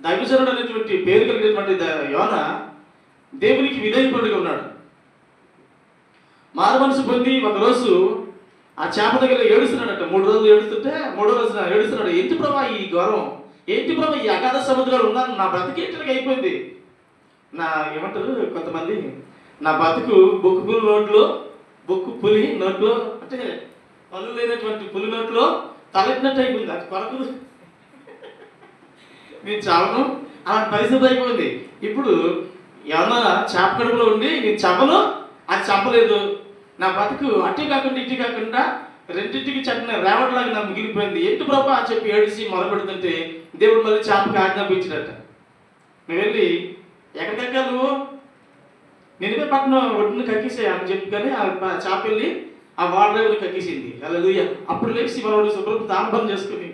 దైవజనుడు అనేటువంటి పేరు కలిగినటువంటి యోన దేవునికి విధేయపరుడుగా ఉన్నాడు. మారు మనసు పొంది ఒకరోజు ఆ చేప దగ్గర ఏడుస్తున్నాడట. 3 రోజులు ఏడుస్తుంటే 3వ రోజున ఏడుస్తున్నాడు. ఏంటి ప్రభా ఈ ఘోరం, ఏంటి ప్రభా ఈ అగాధ సముద్రంలో ఉన్నాను, నా బ్రతికేంటిగా అయిపోయింది. నా ఏమంటారు కొంతమంది, నా బతుకు బొక్కు పులి నోట్లో, అంటే పళ్ళు లేనటువంటి పులి నోట్లో తలెట్టినట్టు అయిపోయింది. అది కొరకు నేను చావను అలాంటి పరిస్థితి అయిపోయింది. ఇప్పుడు ఏమన్నా చేప కడుపులో ఉండి నేను చంపను, అది చంపలేదు. నా బతుకు అటు కాకుండా ఇటు కాకుండా రెండింటికి చట్టిన రేవట్లాగా నాకు మిగిలిపోయింది. ఏంటి ప్రభా అని చెప్పి ఏడిసి మొదలుపెడుతుంటే దేవుడు మళ్ళీ చేపకి ఆజ్ఞాపించినట్ట. నువ్వు వెళ్ళి ఎక్కడికెక్క నువ్వు నినివే పట్టణం ఒడ్డును కక్కేసే అని చెప్పి, కానీ ఆ చేప వెళ్ళి ఆ వాడరేవుని కక్కేసింది. హల్లెలూయా. అప్పుడు లేచి మనోడు శుభ్రం తాంబం చేసుకుని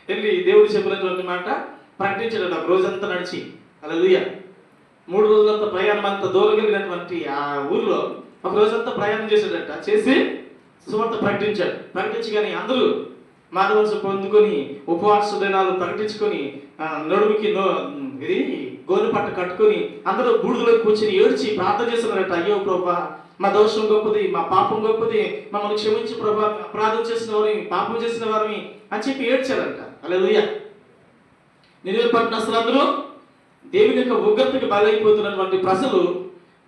వెళ్ళి దేవుడు చెప్పినటువంటి మాట ప్రకటించాడు. ఒక రోజంతా నడిచి, హల్లెలూయా, 3 రోజులంతా ప్రయాణం అంతా దూరం కలిగినటువంటి ఆ ఊరిలో ఒక రోజంతా ప్రయాణం చేశాడట. చేసి సువార్త ప్రకటించి కానీ అందరూ మానవలసి పొందుకొని ఉపవాస దినాలు ప్రకటించుకొని నడుముకి ఇది గోలు పట్ట కట్టుకొని అందరూ బూడిదలో కూర్చొని ఏడ్చి ప్రార్థన చేస్తున్నారట. అయ్యో ప్రభా, మా దోషం గొప్పది, మా పాపం గొప్పది, మమ్మల్ని క్షమించి ప్రభా, అపరాధం చేసిన వారిని, పాపం చేసిన వారిని అని చెప్పి ఏడ్చారంట. హల్లెలూయా. నినివే పట్టణస్తులందరూ దేవుని యొక్క ఉగ్రతకి బలైపోతున్నటువంటి ప్రజలు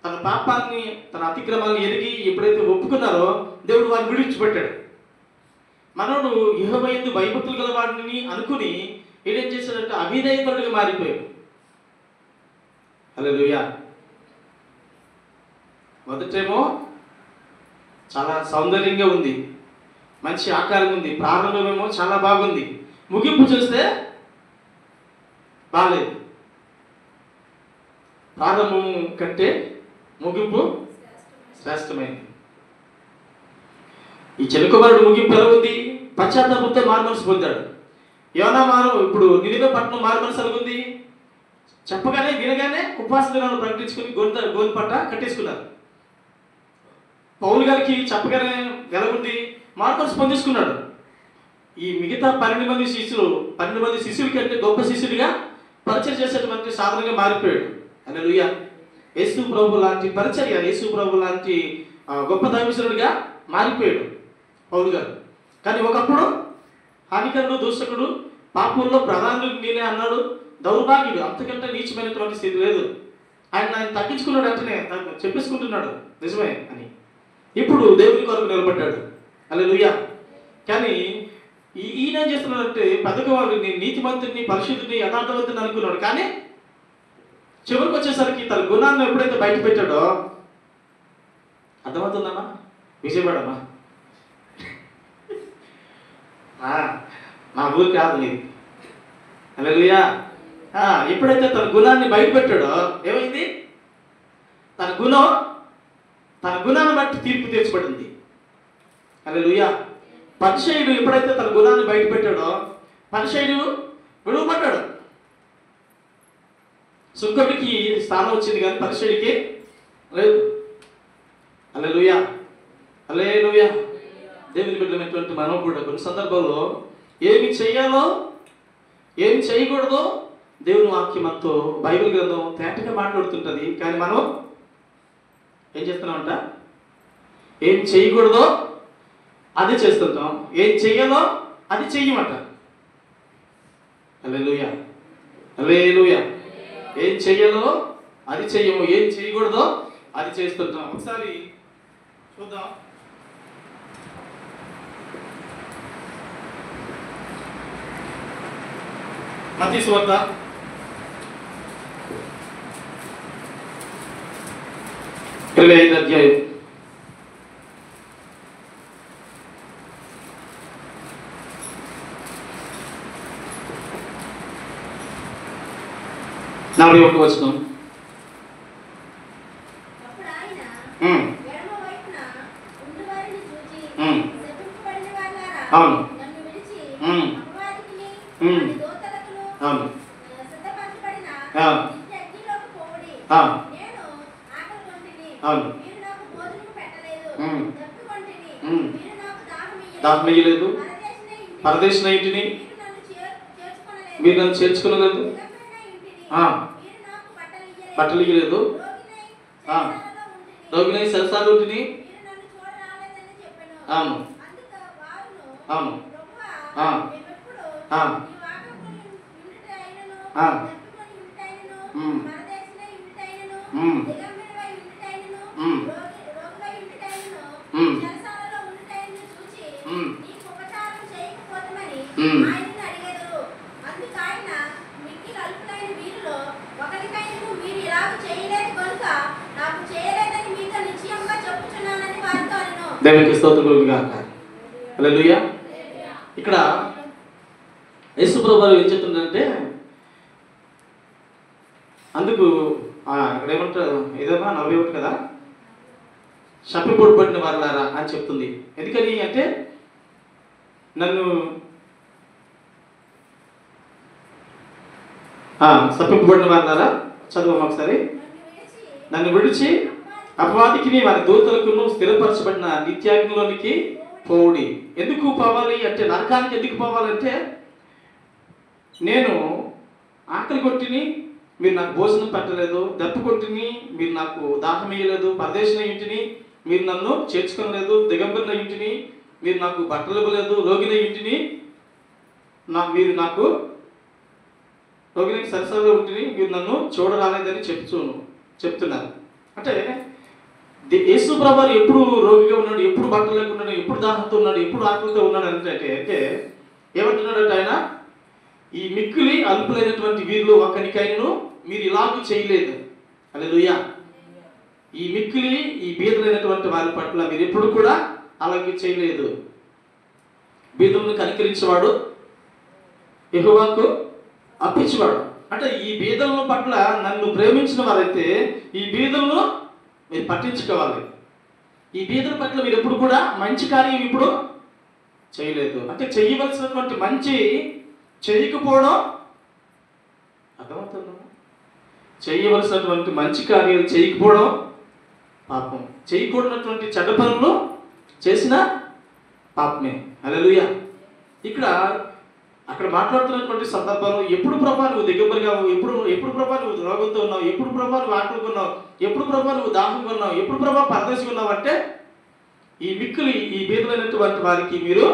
తన పాపాన్ని, తన అతిక్రమాన్ని ఎరిగి ఎప్పుడైతే ఒప్పుకున్నారో దేవుడు వారిని విడిచిపెట్టాడు. మనోడు యెహోవా యందు భయభక్తులు గల వాడిని అనుకుని ఏం చేశాడంటే అవిధేయపరుడుగా మారిపోయాడు. హల్లెలూయా. మొదటేమో చాలా సౌందర్యంగా ఉంది, మంచి ఆకారం ఉంది, ప్రారంభమేమో చాలా బాగుంది, ముగింపు చూస్తే బాలేదు. ప్రారంభం కంటే ముగింపు శ్రేష్టమైంది. ఈ చెలుకుమారుడు ముగింపు ఎలా ఉంది? పశ్చాత్తాపంతో మారుమనసు పొందాడు. యోనా ఇప్పుడు నినివే పట్టణం మారుమనసు ఎలాగుంది? చెప్పగానే వినగానే ఉపవాస దినాలను ప్రకటించుకుని గోను పట్ట కట్టేసుకున్నారు. పౌలు గారికి చెప్పగానే ఎలాగుంది? మారుమనసు పొందించుకున్నాడు. ఈ మిగతా 12 మంది శిష్యుల కంటే గొప్ప శిష్యుడిగా పరిచయం చేసేటువంటి సాధనంగా మారిపోయాడు. హల్లెలూయా. యేసు ప్రభు లాంటి పరిచర్య, యేసు ప్రభు లాంటి గొప్ప దైవజనుడిగా మారిపోయాడు పౌలు గారు. కానీ ఒకప్పుడు హానికరుడు, దూషకుడు, పాపంలో ప్రధానుడు నేనే అన్నాడు, దౌర్భాగ్యుడు, అంతకంటే నీచమైనటువంటి స్థితి లేదు. ఆయన తగ్గించుకున్నాడు, అంటనే చెప్పేసుకుంటున్నాడు నిజమే అని. ఇప్పుడు దేవుని కొరకు నిలబడ్డాడు. హల్లెలూయా. కానీ ఈయన ఏం చేస్తున్నాడంటే పెద్దవాడు, నేను నీతిమంతుడిని, పరిశుద్ధుని, యథార్థవంతుని అనుకున్నాడు. కానీ చివరికి వచ్చేసరికి తన గుణాన్ని ఎప్పుడైతే బయట పెట్టాడో, అర్థమవుతుందమ్మా, విజయవాడమ్మా, మా ఊరు కాదు నీది. హల్లెలూయా. ఎప్పుడైతే తన గుణాన్ని బయట పెట్టాడో ఏమైంది? తన గుణాన్ని బట్టి తీర్పు తీర్చబడింది. హల్లెలూయా. పరిసయ్యుడు ఎప్పుడైతే తన గుణాన్ని బయట పెట్టాడో పరిసయ్యుడు విడువబడ్డాడు. సుంకరుడికి స్థానం వచ్చింది కానీ పరిసయ్యుడికి లేదు. హల్లెలూయా. హల్లెలూయా. దేవుని బిడ్డలైనటువంటి మనం కూడా కొన్ని సందర్భాల్లో ఏమి చేయాలో ఏమి చేయకూడదో దేవుని వాక్యం మనతో, బైబిల్ గ్రంథం తేటగా మాట్లాడుతుంటుంది. కానీ మనం ఏం చేస్తున్నామంట? ఏం చేయకూడదో అది చేస్తుంటాం, ఏం చెయ్యాలో అది చెయ్యమంట. హల్లెలూయా. హల్లెలూయా. ఏం చెయ్యాలో అది చెయ్యము, ఏం చేయకూడదో అది చేస్తుంటాం. ఒకసారి చూద్దాం. మత్తయి సువార్త 25వ అధ్యాయం. నలభై 1వ వచనం. అవును. దాహమయ్యలేదు, పరదేశిన ఇంటిని మీరు నన్ను చేర్చుకోలేదు, బట్టలు ఇయ్యలేదు, రోగినై సరసాలు ఉంటిని. అవును అవును దేవునికి స్తోత్రములు గాక. హల్లెలూయా. ఇక్కడ యేసు ప్రభువు ఏం చెప్తుందంటే, అందుకు ఇక్కడ ఏమంటారు, ఏదమ్మా 41 కదా, శప్పిపొడిపడిన వారలారా అని చెప్తుంది. ఎందుకని అంటే, నన్ను శప్పిపడిన వారలారా, చదువు ఒకసారి. నన్ను విడిచి అపవాదికి వారి దూతలకు స్థిరపరచబడిన నిత్యాగ్నిలోనికి పోవుడి. ఎందుకు పోవాలి అంటే, నరకానికి ఎందుకు పోవాలంటే, నేను ఆకలి కొట్టిని మీరు నాకు భోజనం పెట్టలేదు, దెబ్బ కొట్టిని మీరు నాకు దాహం వేయలేదు, పరదేశిన ఇంటిని మీరు నన్ను చేర్చుకోలేదు, దిగంబరిన ఇంటిని మీరు నాకు బట్టలు ఇవ్వలేదు, రోగిన ఇంటిని మీరు నాకు రోగిని సరసలో ఇంటిని మీరు నన్ను చూడరాలేదని చెప్తున్నారు. అంటే యేసు ప్రభువు ఎప్పుడు రోగిగా ఉన్నాడు, ఎప్పుడు బట్టలు లేకున్నాడు, ఎప్పుడు దాహంతో ఉన్నాడు, ఎప్పుడు ఆకలితో ఉన్నాడు అంటే ఏమంటున్నాడంటే ఆయన, ఈ మిక్కిలి అల్పులైనటువంటి వీరిలో ఒక్కనికైనను మీరు ఇలాగూ చేయలేదు. హల్లెలూయా. ఈ మిక్కిలి ఈ బీదలైనటువంటి వారి పట్ల మీరు ఎప్పుడు కూడా అలాగే చేయలేదు. బీదలను కనికరించేవాడు యెహోవాకు అప్పించేవాడు. అంటే ఈ బీదల పట్ల నన్ను ప్రేమించిన వారైతే ఈ బీదలను మీరు పట్టించుకోవాలి. ఈ బీదల పట్ల మీరు ఎప్పుడు కూడా మంచి కార్యం ఇప్పుడు చేయలేదు. అంటే చేయవలసినటువంటి మంచి చేయకపోవడం అర్థమవుతుందా? చేయవలసినటువంటి మంచి కార్యాలు చేయకపోవడం పాపం, చేయకూడనటువంటి చెడ్డ పనులు చేసిన పాపమే. హల్లెలూయా. అక్కడ మాట్లాడుతున్నటువంటి సందర్భంలో ఎప్పుడు ప్రభా నువ్వు దిగంబరిగా, ఎప్పుడు ప్రభా నువ్వు రోగంతో ఉన్నావు, ఎప్పుడు ప్రభా నువ్వు ఆకలికున్నావు, ఎప్పుడు ప్రభా నువ్వు దాహంగా ఉన్నావు, ఎప్పుడు ప్రభా పరదేశంగా ఉన్నావు అంటే, ఈ మిక్కులు ఈ బీదలైనటువంటి వారికి మీరు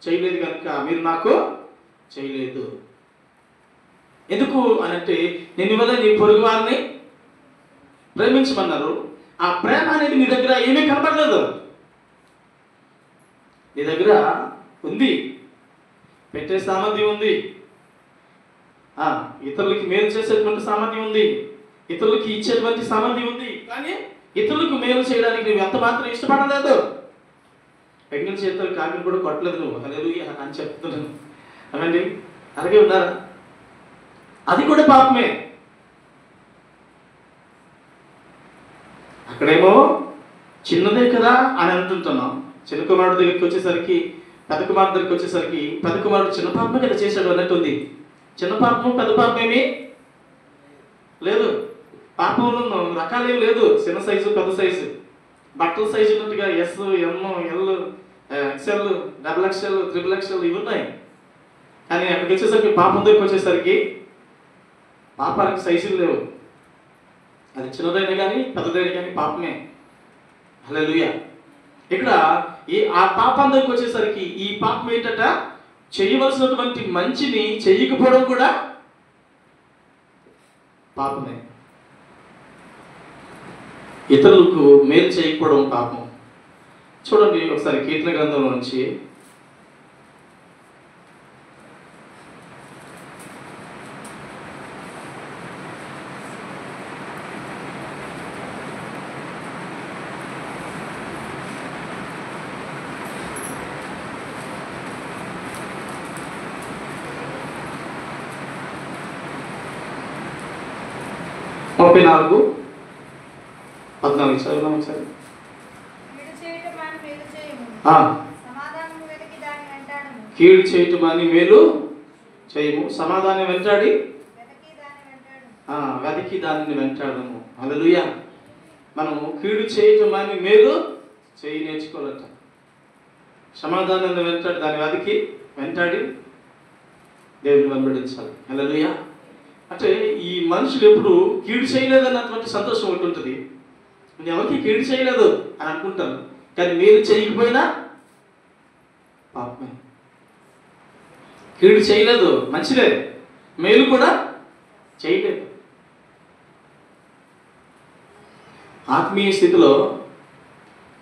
చేయలేదు కనుక మీరు నాకు చేయలేదు. ఎందుకు అనంటే, నేను ఇవాళ నీ పొరుగు వారిని ప్రేమించమన్నారు. ఆ ప్రేమ అనేది నీ దగ్గర ఏమీ కనపడలేదు. నీ దగ్గర ఉంది, పెట్టే సామర్థ్యం ఉంది, ఇతరులకి మేలు చేసేటువంటి సామర్థ్యం ఉంది, ఇతరులకి ఇచ్చేటువంటి సామర్థ్యం ఉంది. కానీ ఇతరులకు మేలు చేయడానికి నువ్వు ఎంత మాత్రం ఇష్టపడలేదు. పెంగిన చేతులు కాకిని కూడా కొట్టలేదు నువ్వు. హల్లెలూయా అని చెప్తున్నాను. అవండి అలాగే ఉన్నారా? అది కూడా పాపమే. అక్కడేమో చిన్నదే కదా అని అంటుంటున్నాం. చిన్న కుమారుడు దగ్గరికి వచ్చేసరికి, పెద్ద కుమారుడు దగ్గరికి వచ్చేసరికి, పెద్ద కుమారుడు చిన్న పాపమే కదా చేశాడు అన్నట్టుంది. చిన్న పాపము పెద్ద పాపమేమి లేదు. పాపంలో రకాలేమి లేదు. చిన్న సైజు పెద్ద సైజు, బట్టల సైజు ఉన్నట్టుగా ఎస్, ఎమ్, ఎల్, ఎక్స్ఎల్, XXL, XXL ఇవి ఉన్నాయి. కానీ అక్కడికి వచ్చేసరికి పాపం దగ్గరికి వచ్చేసరికి పాపానికి సైజులు లేవు. అది చిన్నదైనా కానీ పెద్దదైనా కానీ పాపమే. హల్లెలూయా. ఇక్కడ ఆ పాపం దగ్గరికి వచ్చేసరికి ఈ పాపం ఏంటట, చేయవలసినటువంటి మంచిని చెయ్యకపోవడం కూడా పాపమే. ఇతరులకు మేలు చేయకపోవడం పాపం. చూడండి ఒకసారి కీర్తన గ్రంథంలో నుంచి ముప్పై 14 చదువుదాం ఒకసారి. కీడు చేయటం అని మేలు చేయము, సమాధానం వెంటాడి వెతికి దానిని వెంటాడము. హల్లెలూయా. మనము కీడు చేయటం అని మేలు చేయి నేర్చుకోవాలట. సమాధానాన్ని వెంటాడి దాన్ని వెతికి వెంటాడి దేవుని వెంబడించాలి. హల్లెలూయా. అంటే ఈ మనుషులు ఎప్పుడు కీడు చేయలేదన్నటువంటి సంతోషం ఒకటి ఉంటుంది. నేను ఎవరికి కీడు చేయలేదు అని అనుకుంటాను, కానీ మేలు చేయకపోయినా పాపమే. కీడు చేయలేదు మంచిదే, మేలు కూడా చేయలేదు. ఆత్మీయ స్థితిలో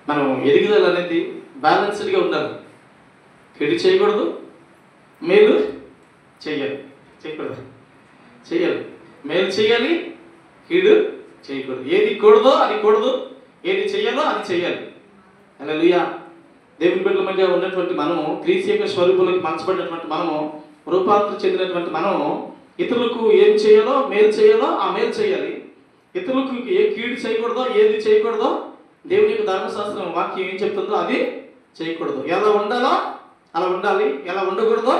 మనం ఎదుగుదల అనేది బ్యాలెన్స్డ్గా ఉండాలి. కీడు చేయకూడదు, మేలు చేయాలి. చేయాలి, మేలు చేయాలి, కీడు చేయకూడదు. ఏది కూడదో అది కూడదు, ఏది చేయాలో అది చేయాలి. హల్లెలూయా. దేవుని బిడ్డల మధ్య ఉన్నటువంటి మనము, క్రీస్తు యొక్క స్వరూపంలోకి మార్చబడినటువంటి మనము, రూపాంతరం చెందినటువంటి మనము, ఇతరులకు ఏం చేయాలో మేలు చేయాలో ఆ మేలు చేయాలి. ఇతరులకు ఏ కీడు చేయకూడదో, ఏది చేయకూడదో దేవుని యొక్క ధర్మశాస్త్రం వాక్యం ఏం చెప్తుందో అది చేయకూడదు. ఎలా ఉండాలో అలా ఉండాలి, ఎలా ఉండకూడదో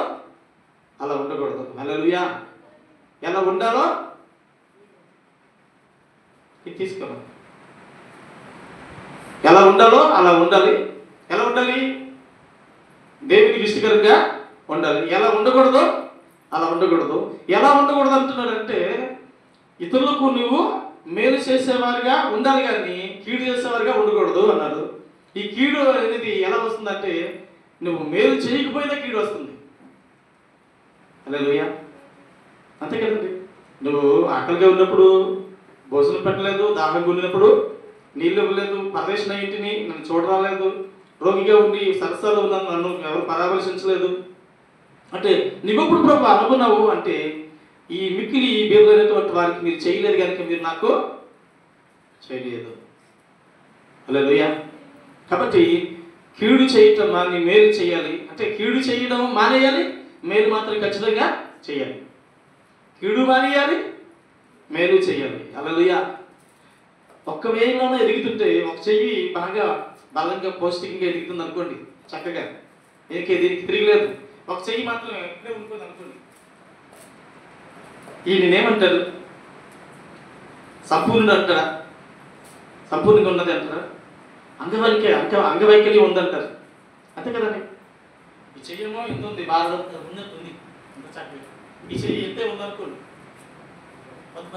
అలా ఉండకూడదు. హల్లెలూయా. ఎలా ఉండాలో ఇది తీసుకోవాలి. ఎలా ఉండాలో అలా ఉండాలి. ఎలా ఉండాలి? దేవునికి ఇష్టకరంగా ఉండాలి. ఎలా ఉండకూడదు అలా ఉండకూడదు. ఎలా ఉండకూడదు అంటున్నాడంటే, ఇతరులకు నువ్వు మేలు చేసేవారుగా ఉండాలి కానీ కీడు చేసేవారుగా ఉండకూడదు అన్నాడు. ఈ కీడు అనేది ఎలా వస్తుందంటే, నువ్వు మేలు చేయకపోయినా కీడు వస్తుంది. హల్లెలూయా. అంతే కదండి. నువ్వు ఆకలిగా ఉన్నప్పుడు భోజనం పెట్టలేదు, దాహం కొనినప్పుడు నీళ్ళు ఇవ్వలేదు, పరదేశం ఇంటిని నన్ను చూడరాలేదు, రోగిగా ఉండి సరసాలు ఉన్నాను, నన్ను ఎవరు పరామర్శించలేదు అంటే నువ్వెప్పుడు ప్రభు అనుకున్నావు అంటే, ఈ మిక్కిలి బీదలైనటువంటి వారికి మీరు చేయలేదు కనుక మీరు నాకు చేయలేదు. హల్లెలూయా. కాబట్టి కీడు చేయటం మాని మేలు చేయాలి అంటే, కీడు చేయడం మానేయాలి, మేలు మాత్రం ఖచ్చితంగా చేయాలి. కీడు మానేయాలి, మేలు చేయాలి. హల్లెలూయా. ఒక్క వేయంలోనే ఎదుగుతుంటే, ఒక చెయ్యి బాగా బలంగా పౌష్టికంగా ఎదుగుతుంది అనుకోండి, చక్కగా దీనికి తిరగలేదు. ఒక చెయ్యి మాత్రం ఎక్కడే ఉంటుంది అనుకోండి, ఈయనేమంటారు? సంపూర్ణుడు అంటారా? సంపూర్ణంగా ఉన్నది అంటారా? అంగవైకల్యం ఉందంటారు. అంతే కదండి. ఈ చెయ్యేమో ఇంత ఉంది, బాగా ఉన్నట్టుంది, ఇంత చక్కగా. ఈ చెయ్యి ఎంతే ఉందనుకోండి,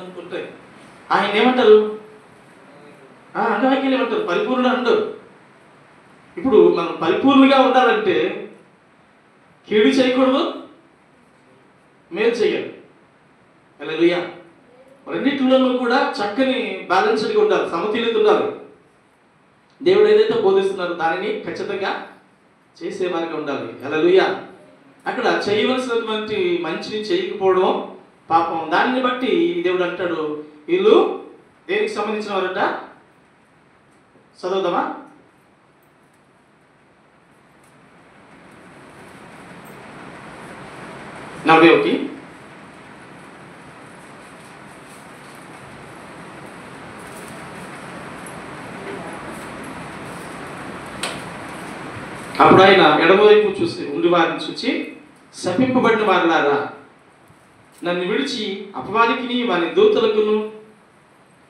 అనుకుంటే ఆయన ఏమంటారు? అంగవైకల్యం అంటారు, పరిపూర్ణుడు అంటారు. ఇప్పుడు మనం పరిపూర్ణంగా ఉండాలంటే కీడు చేయకూడదు, మేలు చేయాలి. హల్లెలూయా. రెండింటిలోనూ కూడా చక్కని బ్యాలెన్స్డ్గా ఉండాలి, సమతుల్యత ఉండాలి. దేవుడు ఏదైతే బోధిస్తున్నారో దానిని ఖచ్చితంగా చేసేవారిగా ఉండాలి. హల్లెలూయా. అక్కడ చేయవలసినటువంటి మంచిని చేయకపోవడం పాపం. దాన్ని బట్టి దేవుడు అంటాడు, వీళ్ళు దేనికి సంబంధించిన వారట? చదువుదామా? నలభై ఒకటి. అప్పుడు ఆయన ఎడమవైపు చూసి ఉండి వారిని చూచి, శపింపబడిన వారులారా, నన్ను విడిచి అపవాదికిని వారి దూతలకును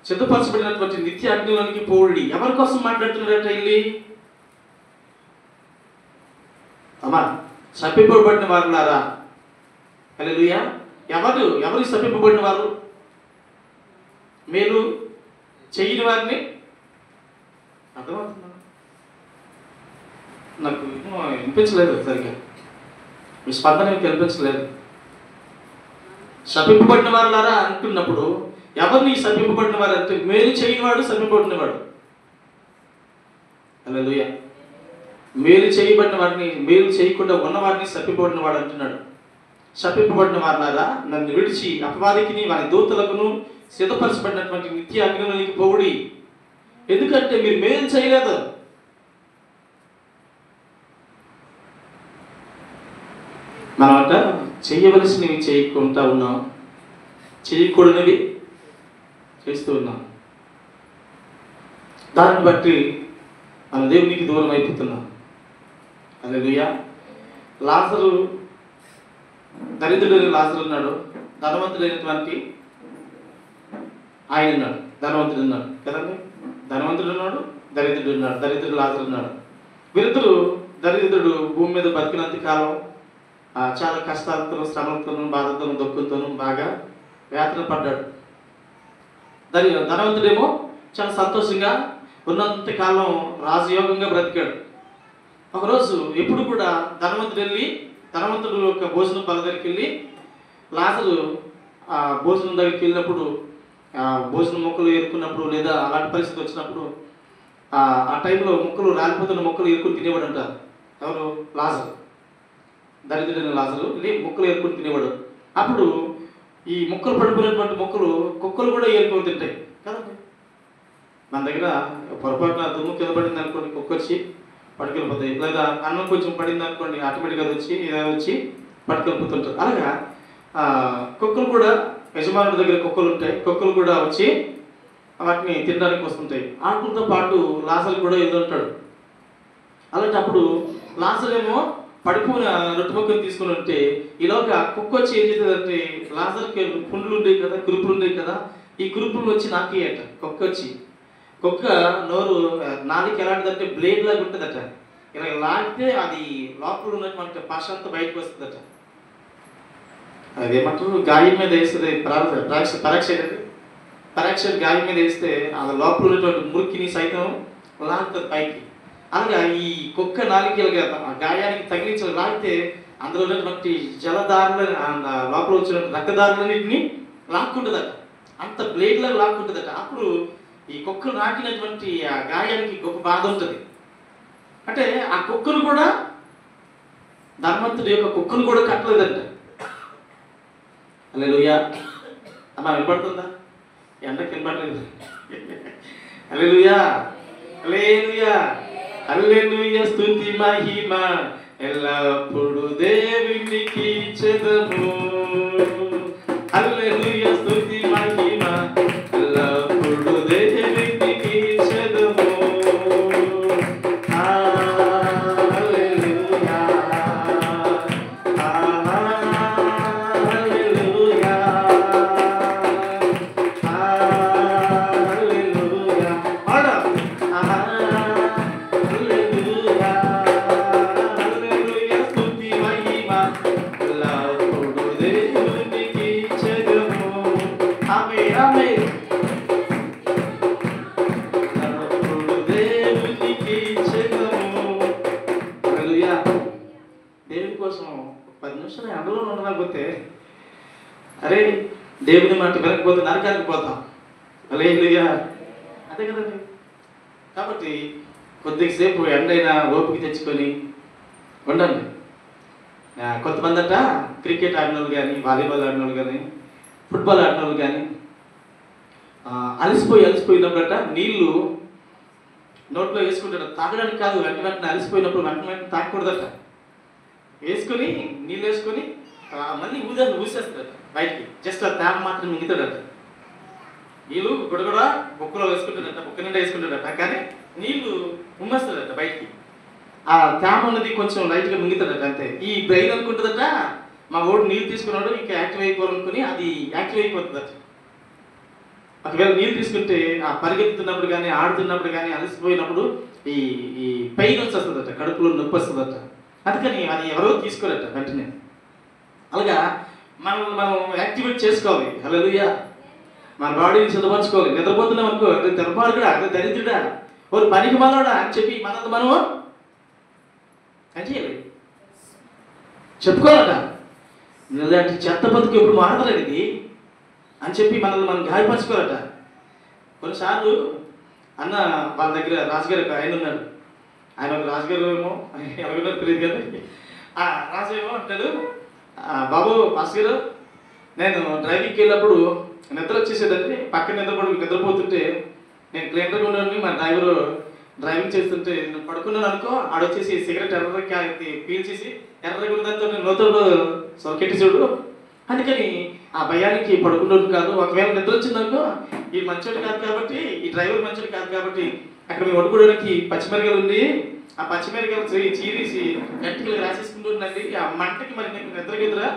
సిద్ధపరచబడినటువంటి నిత్య అగ్నిలోనికి పోవుడి. ఎవరి కోసం మాట్లాడుతున్నారట వెళ్ళి? అమ్మా, శపింపబడిన వారులారా. హల్లెలూయా. ఎవరు శపింపబడిన వారు? మేలు చేయని వారిని. అర్థమవుతుందా? నాకు వినిపించలేదు సరిగ్గా, మీ స్పందన కనిపించలేదు. శపింపబడిన వారులారా అంటున్నప్పుడు ఎవరిని శపింపబడిన వారు అంటే, మేలు చేయనివాడు శపింపబడినవాడు. హల్లెలూయా. మేలు చేయబడిన వాడిని, మేలు చేయకుండా ఉన్నవాడిని శపింపబడిన వాడు అంటున్నాడు. శపింపబడిన వారులారా, నన్ను విడిచి అపవాదికిని వారి దూతలకును సిద్ధపరచబడినటువంటి నిత్య అగ్నిలోనికి పోవుడి. ఎందుకంటే మీరు మేలు చేయలేదు. మనమంట చేయవలసినవి చేయకుండా ఉన్నాం, చేయకూడనివి చేస్తూ ఉన్నాం. దాన్ని బట్టి మన దేవునికి దూరం అయిపోతున్నాం. హల్లెలూయా. లాజరు, దరిద్రుడైన లాజరు ఉన్నాడు, ధనవంతుడైనటువంటి ఆయన ఉన్నాడు. ధనవంతుడు ఉన్నాడు కదండి. ధనవంతుడు ఉన్నాడు, దరిద్రుడు ఉన్నాడు. దరిద్రుడు లాజరు ఉన్నాడు. వీరిద్దరు, దరిద్రుడు భూమి మీద బతికినంత కాలం చాలా కష్టాలతో, శ్రమలతోనూ, బాధతోనూ, దుఃఖంతోనూ బాగా వేతన పడ్డాడు. ధనవంతుడేమో చాలా సంతోషంగా ఉన్నంత కాలం రాజయోగంగా బ్రతికాడు. ఒకరోజు ఎప్పుడు కూడా ధనవంతుడు యొక్క భోజనం బల దగ్గరికి వెళ్ళి లాజరు భోజనం దగ్గరికి వెళ్ళినప్పుడు భోజనం మొక్కలు ఏరుకున్నప్పుడు లేదా అలాంటి పరిస్థితి వచ్చినప్పుడు ఆ టైంలో రాలిపోతున్న మొక్కలు ఏరుకుని తినేవాడు అంటారు. ఎవరు? లాజరు. దరిద్రుడైన లాజరు వెళ్ళి మొక్కలు ఏరుకుని తినేవాడు. అప్పుడు ఈ మొక్కలు పడిపోయినటువంటి మొక్కలు కుక్కలు కూడా ఏరుకొని తింటాయి కదండి. మన దగ్గర పొరపాటున దుమ్ము కింద పడింది అనుకోండి, కుక్క వచ్చి పట్టుకెళ్ళిపోతాయి. లేదా అన్నం కొంచెం పడింది అనుకోండి, ఆటోమేటిక్గా వచ్చి పట్టుకెళ్ళిపోతుంటారు. అలాగా కుక్కలు కూడా యజమానుడి దగ్గర కుక్కలు ఉంటాయి. కుక్కలు కూడా వచ్చి వాటిని తినడానికి వస్తుంటాయి. ఆటలతో పాటు లాజరు కూడా ఏదో ఉంటాడు. అలాంటప్పుడు లాజరేమో పడిపోయిన రొట్టె ముక్కను తీసుకుని ఉంటే ఈలోగా కుక్క వచ్చి ఏం చేస్తుందంటే లాజర్కి పుండ్లు ఉండేవి కదా, కురుపులు ఉండేవి కదా, ఈ కురుపులు వచ్చి నాకేయట. కుక్క నోరు నాలుగు ఎలాంటిదంటే బ్లేడ్ లాగా ఉంటుందట. ఇలా లాగితే అది లోపల ఉన్నటువంటి పశ అంతా బయటకు వస్తుందట. అదేమంటారు, గాయం మీద వేస్తుంది పరాక్సైడ్ గాయం మీద వేస్తే అది లోపల ఉన్నటువంటి మురికిని సైతం లాగుతుంది పైకి. అనగా ఈ కుక్క నాలుగేళ్ళగా గాయానికి తగిలించి లాగితే అందులో ఉన్నటువంటి జలధారలు లోపల వచ్చిన రక్తధారులన్నింటినీ లాక్కుంటుందట. అంత బ్లేడ్ లాగా లాక్కుంటుందట. అప్పుడు ఈ కుక్కలు నాకినటువంటి ఆ గాయానికి గొప్ప బాధ ఉంటుంది. అంటే ఆ కుక్కను కూడా ధనవంతుడి యొక్క కుక్కను కూడా కట్టలేదంట. హల్లెలూయా. అమ్మా వినపడుతుందా? ఎండకి వినపడలేదు. హల్లెలూయా, హల్లెలూయా, హల్లెలూయా. స్తుతి మహిమ ఎల్లప్పుడు దేవునికి చెదము. హల్లెలూయా, స్తుతి మహిమ ఎల్లప్పుడు దేవునికి చెదము. హల్లెలూయా, హల్లెలూయా, హల్లెలూయా. పాడు. హల్లెలూయా, హల్లెలూయా, స్తుతి మహిమ ఎల్లప్పుడు దేవునికి చెదము. ఆమేన్, ఆమేన్. ఎల్లప్పుడు దేవునికి చెదము. హల్లెలూయా. దేవుని కోసం 10 నిమిషాలు ఎండలో ఉండకపోతే అరే దేవుని మాట వినకపోతే నరకానికి పోతాం. హల్లెలూయా. అదే కదండి. కాబట్టి కొద్దిసేపు ఎండైనా ఓపిక తెచ్చుకొని ఉండండి. కొంతమంది అట క్రికెట్ ఆడిన వాళ్ళు కానీ, వాలీబాల్ ఆడిన వాళ్ళు కానీ, ఫుట్బాల్ ఆడిన వాళ్ళు కానీ అలసిపోయినప్పుడట నీళ్లు నోట్లో వేసుకుంటాడు. తాగడానికి కాదు, వెంటనే అలసిపోయినప్పుడు వెంటనే తాగకూడదట. వేసుకొని నీళ్ళు వేసుకొని మళ్ళీ ఊసేస్తాడట బయటికి. జస్ట్ ఆ తేమ మాత్రం మింగుతాడట. నీళ్ళు గుడగొడ బొక్కలో వేసుకుంటాడట, బొక్క నిండా వేసుకుంటాడట. కానీ నీళ్లు ఉమ్మేస్తాడట బయటికి. ఆ తేమ ఉన్నది కొంచెం లైట్గా మింగుతాడట అంతే. ఈ బ్రెయిన్ అనుకుంటుందట మా ఓడు నీళ్ళు తీసుకున్నాడు ఇంకా యాక్టివ్ అయిపోవాలనుకుని అది యాక్టివ్ అయిపోతుందట. ఒకవేళ నీళ్ళు తీసుకుంటే ఆ పరిగెత్తుతున్నప్పుడు కానీ, ఆడుతున్నప్పుడు కానీ, అలసిపోయినప్పుడు ఈ ఈ పెయిన్ వచ్చేస్తుందట, కడుపులో నొప్పి వస్తుందట. అందుకని అది ఎవరో తీసుకోరట వెంటనే. అలాగా మనం యాక్టివేట్ చేసుకోవాలి. హల్లెలూయా. మన బాడీని సిద్ధపరచుకోవాలి. నిద్రపోతున్నాం అనుకో, తెరపాడుగా, దరిద్రుడా, ఒక పనికి మనోడా అని చెప్పి మనది మనం అని చేయాలి, చెప్పుకోవాలట. ఇలాంటి చెత్త బతుకు ఎప్పుడు మారదలేదు ఇది అని చెప్పి మనల్ని మనం గాయపరచుకోవాలట. కొన్నిసార్లు అన్న వాళ్ళ దగ్గర రాజుగారు ఆయన ఉన్నాడు. ఆయన ఒక రాజుగారు ఏమో ఎవరున్నారో తెలియదు కదా. ఆ రాజు ఏమో అంటాడు, బాబు మాస్టర్ గారు నేను డ్రైవింగ్కి వెళ్ళినప్పుడు నిద్ర వచ్చేసేదండి. పక్కన నిద్రపోతుంటే నేను క్లీనర్గా ఉన్నాను. మా డ్రైవరు డ్రైవింగ్ చేస్తుంటే నేను పడుకున్నాను అనుకో, ఆడొచ్చేసి సిగరెట్ ఎర్రకి పీల్చేసి ఎర్రగా ఉన్నదాంతో నేను నోతోడు సొరకెట్టి చూడు. అందుకని ఆ భయానికి పడుకున్నాడు కాదు. ఒకవేళ నిద్ర వచ్చిందనుకో, ఈ మంచోడు కాదు కాబట్టి, ఈ డ్రైవర్ మంచోడు కాదు కాబట్టి అక్కడ మేము వండుకోవడానికి పచ్చిమిరకాయలు ఉంది. ఆ పచ్చిమిరకాయలు చీరేసి గట్టిగా రాసేసుకుంటుందండి. ఆ మంటకి మరి నీకు నిద్రగిద్రా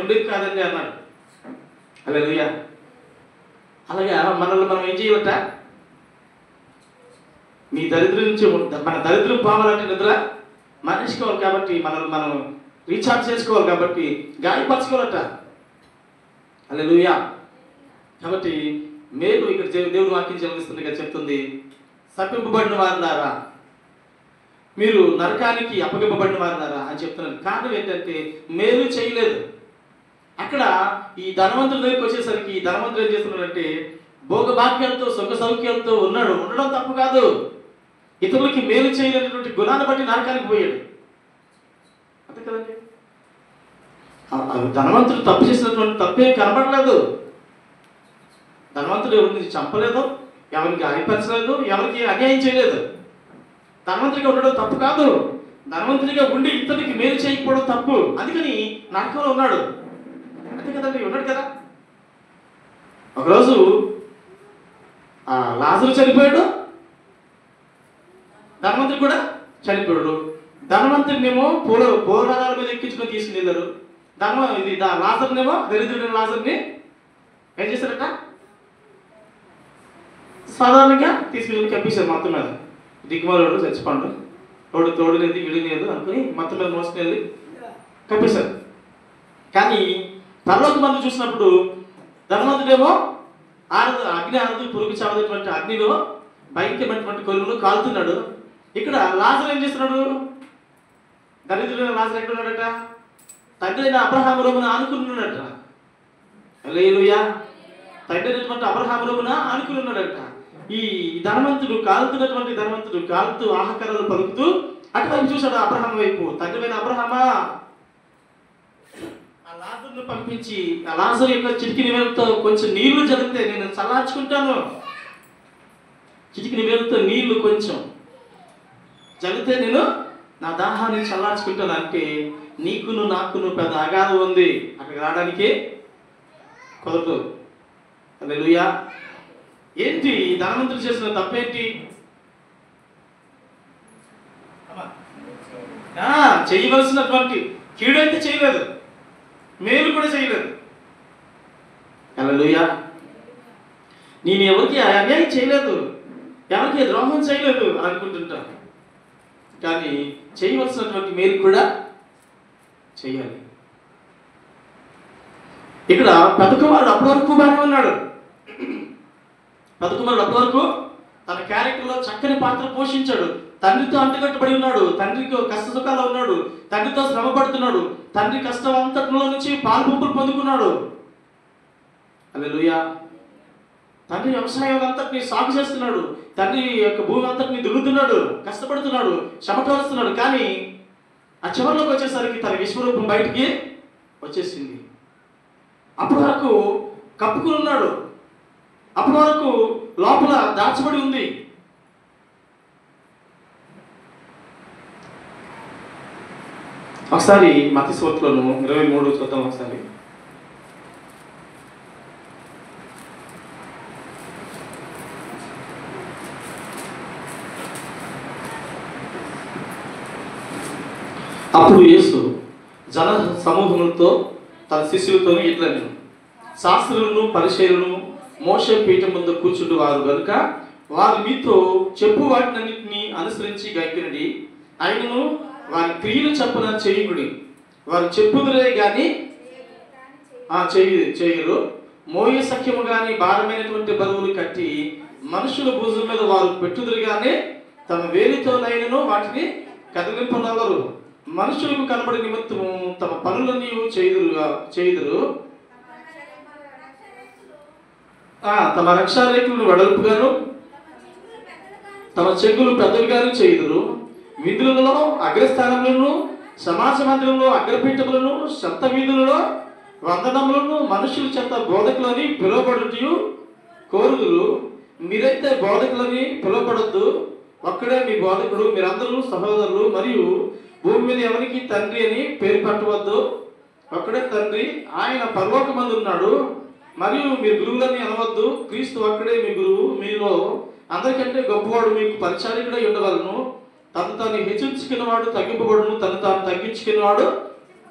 ఉండేది కాదండి అన్నాడు. హల్లెలూయా. అలాగా మనల్ని మనం ఏం చేయాలట? మీ దరిద్రం నుంచి మన దరిద్రం పోవాలంటే నిద్ర మనిషికోవాలి కాబట్టి మనల్ని మనం రీఛార్జ్ చేసుకోవాలి కాబట్టి గాయపరచుకోవాలట. హల్లెలూయా. కాబట్టి మేలు ఇక్కడ దేవుడు వాక్యం చెల్లిస్తుందిగా చెప్తుంది, శపింపబడిన వారులారా, మీరు నరకానికి అప్పగింపబడిన వారులారా అని చెప్తున్నారు. కారణం ఏంటంటే మేలు చేయలేదు. అక్కడ ఈ ధనవంతుడి దగ్గరికి వచ్చేసరికి ఈ ధనవంతుడు ఏం చేస్తున్నాడంటే భోగభాగ్యాలతో సుఖ సౌఖ్యాలతో ఉండడం తప్పు కాదు. ఇతరులకి మేలు చేయలేనటువంటి గుణాన్ని బట్టి నరకానికి పోయాడు. అంతే కదండి. ధనవంతుడు తప్పు చేసినటువంటి తప్పేం కనబడలేదు. ధనవంతుడు ఎవరిని చంపలేదు, ఎవరికి గాయపరచలేదు, ఎవరికి అన్యాయం చేయలేదు. ధనవంతుడిగా ఉండడం తప్పు కాదు. ధనవంతుడిగా ఉండి ఇతరునికి మేలు చేయకపోవడం తప్పు. అందుకని నరకంలో ఉన్నాడు. అంతే కదండి, ఉన్నాడు కదా. ఒకరోజు లాజరు చనిపోయాడు, ధనవంతుడు కూడా చనిపోయాడు. ధనవంతుడినేమో పూలరాల మీద ఎక్కించుకొని తీసుకుని వెళ్ళారు. లాజర్నేమో దరిద్రుడైన లాజర్ని ఏం చేశారట, సాధారణంగా తీసుకెళ్ళి కప్పించారు మొత్తం మీద. దిగ్గుమాలోడు చచ్చిపోండు, తోడునేది ఇడినేది అనుకుని మొత్తం మీద మోసుకుని వెళ్ళి కప్పేశారు. కానీ పరలోక మందు చూసినప్పుడు ధనవంతుడేమో అగ్ని ఆరదు, పురుగు చావదటువంటి అగ్నిలో భయంకరమైనటువంటి కొలువును కాలుతున్నాడు. ఇక్కడ లాజరు ఏం చేస్తున్నాడు, దరిద్రుడైన లాజరు ఎక్కడ ఉన్నాడట, తండ్రి అయిన అబ్రహాము రోమున ఆనుకున్నాడట. హల్లెలూయా. తండ్రి అయినటువంటి అబ్రహాము రోమున ఆనుకుని ఉన్నాడట. ఈ ధనవంతుడు కాలుతూ ఆహాకారాలు పలుకుతూ అటువైపు చూశాడు, అబ్రహాం వైపు. తండ్రి అయిన అబ్రహామా, ఆ లాజరును పంపించి ఆ లాజరు యొక్క చిటికిన వేలుతో కొంచెం నీళ్లు జరిగితే నేను చల్లార్చుకుంటాను. చిటికిన వేలుతో నీళ్లు కొంచెం జరిగితే నేను నా దాహాన్ని చల్లార్చుకుంటాను. అంటే నీకును నాకును పెద్ద అగాధం ఉంది, అక్కడికి రావడానికి కుదరదు. హల్లెలూయా. ఏంటి ధనవంతుడు చేసిన తప్పేంటి? చేయవలసినటువంటి కీడైతే చేయలేదు, మేలు కూడా చేయలేదు. హల్లెలూయా. నేను ఎవరికి అన్యాయం చేయలేదు, ఎవరికి ద్రోహం చేయలేదు అనుకుంటుంటా. కానీ చేయవలసినటువంటి మేలు కూడా చేయాలి. ఇక్కడ పెద్ద కుమారుడు అప్పటి వరకు బాగానే ఉన్నాడు. పెద్ద కుమారుడు అప్పటి వరకు తన క్యారెక్టర్లో చక్కని పాత్ర పోషించాడు. తండ్రితో అంటుకట్టుబడి ఉన్నాడు, తండ్రికి కష్ట సుఖాలు ఉన్నాడు, తండ్రితో శ్రమ పడుతున్నాడు, తండ్రి కష్టం అంతట్లో నుంచి పాల్పంపులు పొందుకున్నాడు. హల్లెలూయా. తండ్రి వ్యవసాయం అంతటిని సాగు చేస్తున్నాడు, తండ్రి యొక్క భూమి అంతటిని దున్నుతున్నాడు, కష్టపడుతున్నాడు, చెమటలుస్తున్నాడు. కానీ ఆ చివరిలోకి వచ్చేసరికి తన విశ్వరూపం బయటికి వచ్చేసింది. అప్పటి వరకు కప్పుకుని ఉన్నాడు, అప్పటి వరకు లోపల దాచబడి ఉంది. ఒకసారి మత్తయి సువార్తలోను 23 చూద్దాం ఒకసారి. అప్పుడు యేసు జన సమూహములతో తన శిష్యులతో ఇట్లనెను, శాస్త్రులను పరిసయ్యులను మోషే పీఠం ముందు కూర్చుండు వారు కనుక వారు మీతో చెప్పు వాటినన్నింటినీ అనుసరించి గైకొనుడి. ఆయనను వారి క్రియలు చప్పున చేయుడి. వారు చెప్పుదురే గాని చేయరు. మోయ సఖ్యము గాని భారమైనటువంటి బరువులు కట్టి మనుషుల భుజం మీద వారు పెట్టుదురు గాని తమ వేలితోనైనను వాటిని కదిలింపనవరు. మనుషులకు కనబడి నిమిత్తము తమ పనులన్నీ చేయుదురు. తమ రక్షారేఖలను వెడల్పుగాను తమ చెంగులు పెద్దలుగాను చేయుదురు. విధులలో అగ్రస్థానములను, సమాజ మందిరంలో అగ్రపీఠములను, శబ్ద వీధులలో వందనములను మనుషుల చేత బోధకులని పిలువబడుటయు కోరుదురు. మీరైతే బోధకులని పిలువబడద్దు, ఒక్కడే మీ బోధకుడు. మీరందరూ సహోదరులు. మరియు భూమి మీద ఎవరికి తండ్రి అని పేరు పెట్టవద్దు, ఒక్కడే తండ్రి, ఆయన పరలోకమందు ఉన్నాడు. మరియు మీరు గురువులని అనవద్దు, క్రీస్తు ఒక్కడే మీ గురువు. మీలో అందరికంటే గొప్పవాడు మీకు పరిచారికుడై ఉండవలను. తను తాను హెచ్చించుకున్నవాడు తగ్గింపబడును, తను తాను తగ్గించుకున్నవాడు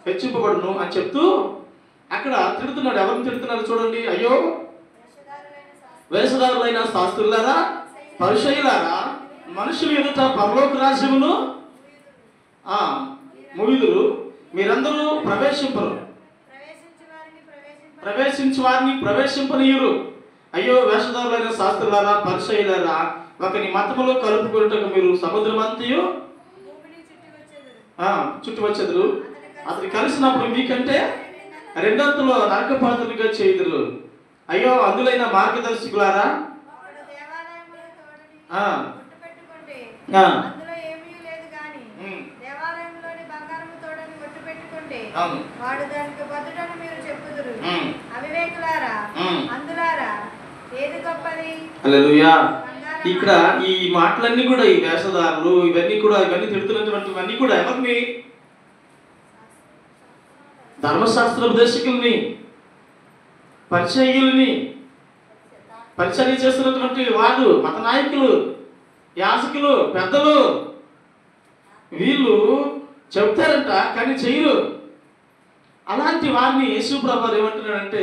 హెచ్చింపబడును అని చెప్తూ అక్కడ తిడుతున్నాడు. ఎవరిని తిడుతున్నాడు చూడండి. అయ్యో వేషధారులైన శాస్త్రులారా, పరిసయ్యులారా, మనుషులు ఎదుట పరలోక రాజ్యమును ముగిదురు. మీరందరూ ప్రవేశించు వారిని ప్రవేశింపనీయురు. అయ్యో వేషధారులైన శాస్త్రులారా, పరిసయ్యులారా, ఒకని మతములో కలుపుకొనుటకు మీరు సముద్రమంతయు చుట్టి వచ్చేదురు. అతను కలిసినప్పుడు మీకంటే రెండంతలో నరకపాత్రులుగా చేయుదురు. అయ్యో అందులైన మార్గదర్శకులారా, వాడు దానికి బదుటను మీరు చెప్పుదురు. అవివేకులారా, అందులారా, ఏది గొప్పది? హల్లెలూయా. ఇక్కడ ఈ మాటలన్నీ కూడా, ఈ వేషధారులు ఇవన్నీ తిడుతున్నటువంటివన్నీ కూడా ఎవరిని? ధర్మశాస్త్ర ఉపదేశకుల్ని, పరిచర్యల్ని, పరిచర్య చేస్తున్నటువంటి వాడు, మత నాయకులు, యాజకులు, పెద్దలు, వీళ్ళు చెప్తారంట కానీ చెయ్యరు. అలాంటి వారిని యేసు ప్రభువు ఏమంటున్నాడంటే,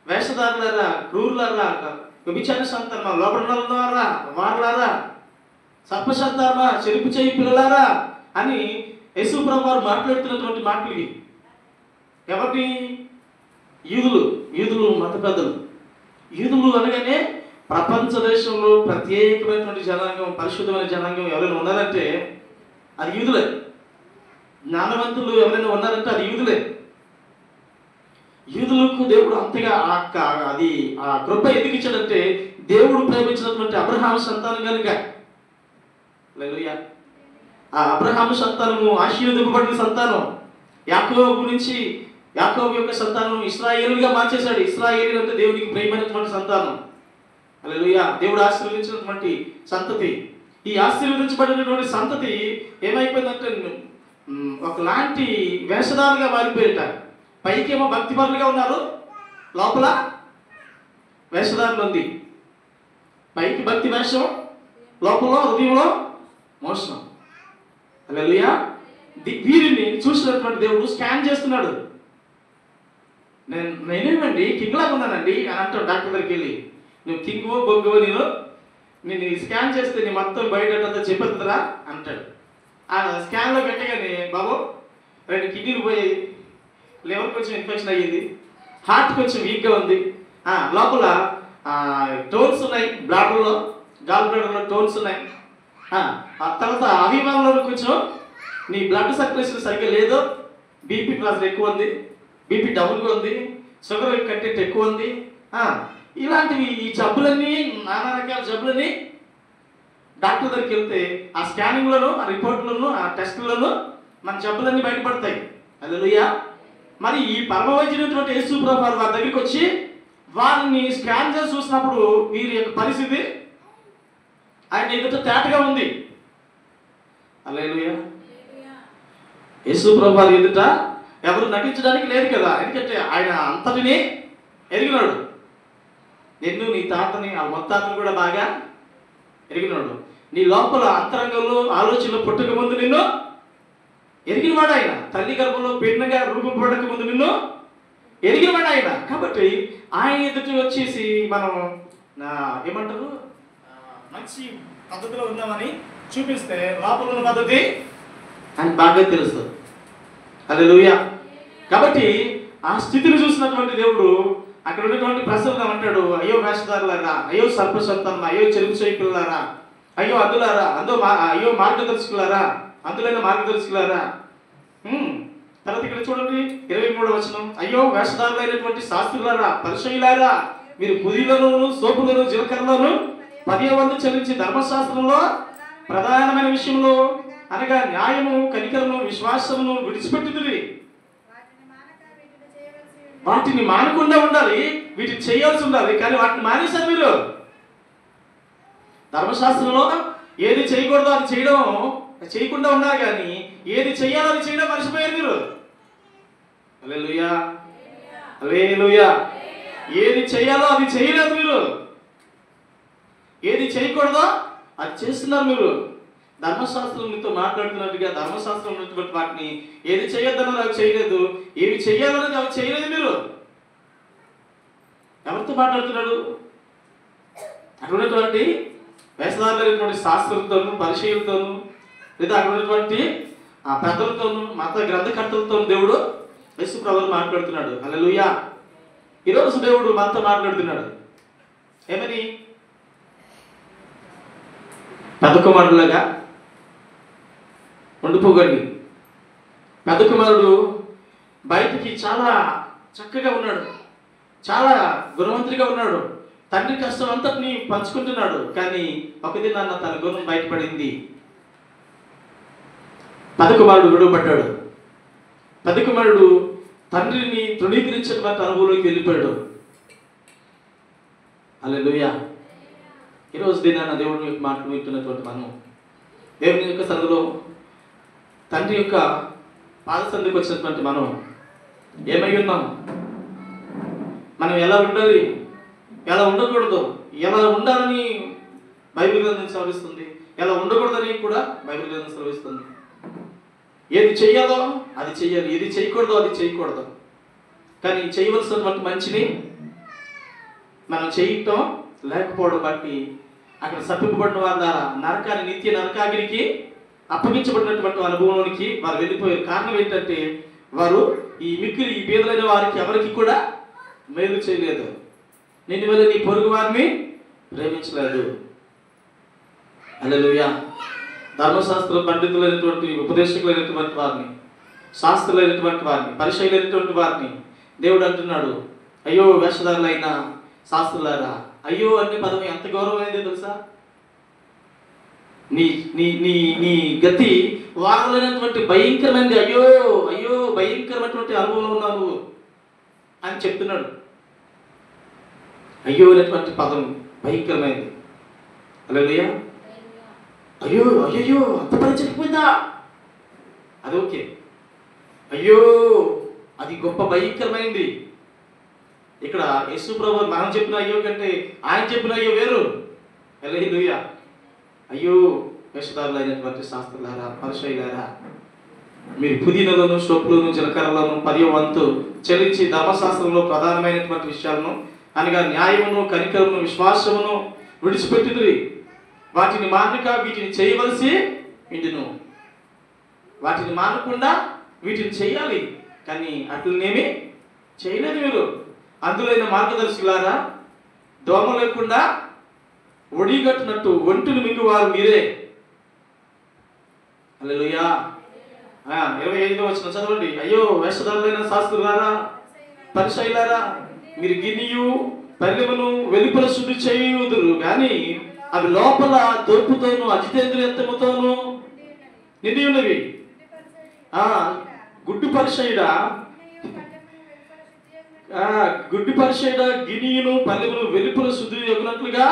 వేషధారులారా, క్రూరులారా, వ్యభిచార సంతానమా, లోపడున్నారా, వారులారా, సర్పసంతానమా, చెరుపు చేయి పిల్లలారా అని యేసు ప్రభువు మాట్లాడుతున్నటువంటి మాటలు. ఎవరిని? యూదులు మత పెద్దలు. యూదులు అనగానే ప్రపంచ దేశంలో ప్రత్యేకమైనటువంటి జనాంగం, పరిశుద్ధమైన జనాంగం ఎవరైనా ఉన్నారంటే అది యూదులే. జ్ఞానవంతులు ఎవరైనా ఉన్నారంటే అది యూదులే. యూదులకు దేవుడు అంతగా ఆ కృప ఎందుకు ఇచ్చాడంటే, దేవుడు ప్రేమించినటువంటి అబ్రహాము సంతానం కనుక. హల్లెలూయా. ఆ అబ్రహాము సంతానము ఆశీర్వదింపబడిన సంతానం. యాకోబు యొక్క సంతానం ఇశ్రాయేలుగా మార్చేశాడు. ఇశ్రాయేలు అంటే దేవునికి ప్రియమైనటువంటి సంతానం. హల్లెలూయా. దేవుడు ఆశీర్వదించినటువంటి సంతతి. ఈ ఆశీర్వదించబడినటువంటి సంతతి ఏమైపోయిందంటే ఒకలాంటి వేషధారులుగా మారిపోయేట. పైకేమో భక్తిపరులుగా ఉన్నారు, లోపల వేషధారులు ఉంది. పైకి భక్తి వేషం, లోపల హృదయంలో మోసం. హల్లెలూయా. వీరిని చూసినటువంటి దేవుడు స్కాన్ చేస్తున్నాడు. నేనేమండి కింగ్లాగా ఉన్నానండి అని అంటాడు డాక్టర్ దగ్గరికి వెళ్ళి. నువ్వు కింగువో బొగ్గువో, నేను స్కాన్ చేస్తే నీ మొత్తం బయట చెప్పేస్తుందా అంటాడు. ఆ స్కాన్లో పెట్టగానే, బాబు 2 కిడ్నీలు పోయి, లివర్ కొంచెం ఇన్ఫెక్షన్ అయ్యింది, హార్ట్ కొంచెం వీక్గా ఉంది, లోపల టోన్స్ ఉన్నాయి, బ్లాడర్లో, గాల్ బ్లాడర్లో టోన్స్ ఉన్నాయి, ఆ తర్వాత అభిమానంలో కొంచెం నీ బ్లడ్ సర్క్యులేషన్ సరిగ్గా లేదు, బీపీ ప్రెషర్ ఎక్కువ ఉంది, బీపీ డౌన్గా ఉంది, షుగర్ కంటెంట్ ఎక్కువ ఉంది. ఇలాంటివి ఈ జబ్బులన్నీ, నానా రకాల జబ్బులన్నీ డాక్టర్ దగ్గరికి వెళ్తే ఆ స్కానింగ్లోను, ఆ రిపోర్ట్లను, ఆ టెస్టులను మన జబ్బులన్నీ బయటపడతాయి. హల్లెలూయా. మరి ఈ పరమ వైద్యుడైనటువంటి యేసు ప్రభువు వారి దగ్గరికి వచ్చి వారిని స్కాన్ చేసి చూసినప్పుడు వీరి యొక్క పరిస్థితి ఆయన ఎదుట తేటగా ఉంది. హల్లెలూయా. యేసు ప్రభువు వారి ఎదుట ఎవరు నటించడానికి లేదు కదా, ఎందుకంటే ఆయన అంతటిని ఎరిగినాడు. నిన్ను, నీ తాతని, ఆ మొత్తాతని కూడా బాగా ఎరిగినాడు. నీ లోపల అంతరంగంలో ఆలోచనలు పుట్టక ముందు నిన్ను ఎరిగినవాడు ఆయన. తల్లి గర్భంలో భిన్నగా రూపపడక ముందు నిన్ను ఎరిగినవాడు ఆయన. కాబట్టి ఆయన ఎదుటి వచ్చేసి మనం ఏమంటారు, మంచి పద్ధతిలో ఉన్నామని చూపిస్తే లోపల ఉన్న పద్ధతి ఆయన బాగా తెలుస్తుంది. హల్లెలూయా. కాబట్టి ఆ స్థితిని చూసినటువంటి దేవుడు అక్కడ ఉన్నటువంటి ప్రశ్నలు అంటాడు, అయ్యో వేషధారులారా, అయ్యో సర్పసంతానమా, అయ్యో చెరుపు చేయి పిల్లలారా, అయ్యో అందులారా, అయ్యో మార్గదర్శకులారా, అందులైన మార్గదర్శకులారా. తర్వాత ఇక్కడ చూడండి 23వ వచనం, అయ్యో వేషధారులైనటువంటి శాస్త్రులారా, పరిసయ్యులారా, మీరు పుదీలను, సోపులను, జీలకర్రలను 10వ వంతు చెల్లించి ధర్మశాస్త్రంలో ప్రధానమైన విషయంలో అనగా న్యాయము, కనికరము, విశ్వాసమును విడిచిపెట్టుదురి. వాటిని మానకుండా ఉండాలి, వీటిని చేయాల్సి ఉండాలి, కానీ వాటిని మానేశారు మీరు. ధర్మశాస్త్రంలో ఏది చేయకూడదో అది చేయకుండా ఉన్నారు, కానీ ఏది చేయాలో అది చేయడం మర్చిపోయారు మీరు. హల్లెలూయా. హల్లెలూయా. ఏది చేయాలో అది చేయలేదు మీరు. ఏది చేయకూడదో అది చేస్తున్నారు మీరు. ధర్మశాస్త్రం మీతో మాట్లాడుతున్నట్టుగా ధర్మశాస్త్రం ఉన్నటువంటి వాటిని ఏది చేయొద్దన్నది అవి చేయలేదు, ఏవి చేయాలన్నది అవి చేయలేదు మీరు. ఎవరితో మాట్లాడుతున్నాడు? అక్కడ ఉన్నటువంటి వేషధారులైనటువంటి శాస్త్రులతోనూ, పరిచయులతోనూ, లేదా అక్కడ ఉన్నటువంటి ఆ పెద్దలతోనూ, మత గ్రంథకర్తలతోనూ దేవుడు యేసు ప్రభువు మాట్లాడుతున్నాడు. హల్లెలూయా. ఈరోజు దేవుడు మనతో మాట్లాడుతున్నాడు. ఏమని? పెద్ద కుమారుడులాగా ఉండిపోగండి. పెద్ద కుమారుడు బయటికి చాలా చక్కగా ఉన్నాడు, చాలా గుణవంతుడిగా ఉన్నాడు, తండ్రి కష్టం అంతటిని పంచుకుంటున్నాడు. కానీ ఒక దినాన్న తన గుణం బయటపడింది. పెద్ద కుమారుడు గొడవపడ్డాడు. పెద్ద కుమారుడు తండ్రిని తృణీకరించినటువంటి అనుభవంలోకి వెళ్ళిపోయాడు. హల్లెలూయా. ఈరోజు దినాన్న దేవుని యొక్క మాటలు వింటున్నటువంటి మనం దేవుని యొక్క సందులో తండ్రి యొక్క పాద సందుకు వచ్చినటువంటి మనం ఏమై ఉన్నాం? మనం ఎలా ఉండాలి, ఎలా ఉండకూడదు, ఎలా ఉండాలని బైబిల్ గ్రంథం సెలవిస్తుంది, ఎలా ఉండకూడదని కూడా బైబిల్ గ్రంథం సెలవిస్తుంది. ఏది చెయ్యాలో అది చెయ్యాలి, ఏది చేయకూడదో అది చేయకూడదు. కానీ చేయవలసినటువంటి మంచిని మనం చేయటం లేకపోవడం బట్టి అక్కడ సప్పింపబడిన వారి ద్వారా నరకాన్ని, నిత్య నరకాగిరికి అప్పగించబడినటువంటి అనుభవంలోనికి వారు వెళ్ళిపోయారు. కారణం ఏంటంటే వారు ఈ మిక్కిలి ఈ పేదలైన వారికి ఎవరికి కూడా మేలు చేయలేదు. నిన్ను వల్ల నీ పొరుగు వారిని ప్రేమించలేదు. హల్లెలూయా. ధర్మశాస్త్ర పండితులైనటువంటి ఉపదేశకులైనటువంటి వారిని, శాస్త్రులైనటువంటి వారిని, పరిచయులైనటువంటి వారిని దేవుడు అంటున్నాడు, అయ్యో వేషధారులైన శాస్త్రులారా. అయ్యో అనే పదం ఎంత గౌరవమైందో తెలుసా? నీ నీ నీ నీ గతి వారలైనటువంటి భయంకరమైనది. అయ్యో అయ్యో భయంకరమైనటువంటి అనుభవంలో ఉన్నావు అని చెప్తున్నాడు. అయ్యో అనేటువంటి పదం భయంకరమైనది. హల్లెలూయా. అయ్యో అయ్యో అంత పని చెడిపోయిందా? అది ఓకే. అయ్యో అది గొప్ప భయంకరమైంది. ఇక్కడ యేసు ప్రభువు మనం చెప్పిన అయ్యో కంటే ఆయన చెప్పిన అయ్యో వేరు. హల్లెలూయా. అయ్యో వేషధారులైనటువంటి శాస్త్రులారా, పరిచయులారా, మీరు పుదీనలను, సోపులను, జీలకర్రలను 10వ వంతు చెల్లించి ధర్మశాస్త్రంలో ప్రధానమైనటువంటి విషయాలను అనగా న్యాయమును, కనికరమును, విశ్వాసమును విడిచిపెట్టుదురి. వాటిని మానక వీటిని చేయవలసి ఇందును. వాటిని మానకుండా వీటిని చేయాలి, కానీ అట్లనేమి చేయలేదు మీరు. అందులైన మార్గదర్శకులారా, దోమ లేకుండా ఒడిగట్టినట్టు ఒంటిని మింగువారు మీరే. హల్లెలూయా. 25వ వచనం చదవండి. అయ్యో వేషధారులైన శాస్త్రులారా, పరిచయులారా, మీరు గిన్నెయు పల్లెమును వెలుపల శుద్ధి చేయుదురు కానీ అవి లోపల దోపుతోను అజితేంద్రియత్వముతోను నిండి ఉన్నవి. గుడ్డి పరిచయుడా, గుడ్డి పరిచయుడా, గిన్నెను పల్లెమును వెలుపల శుద్ధి యొగినట్లుగా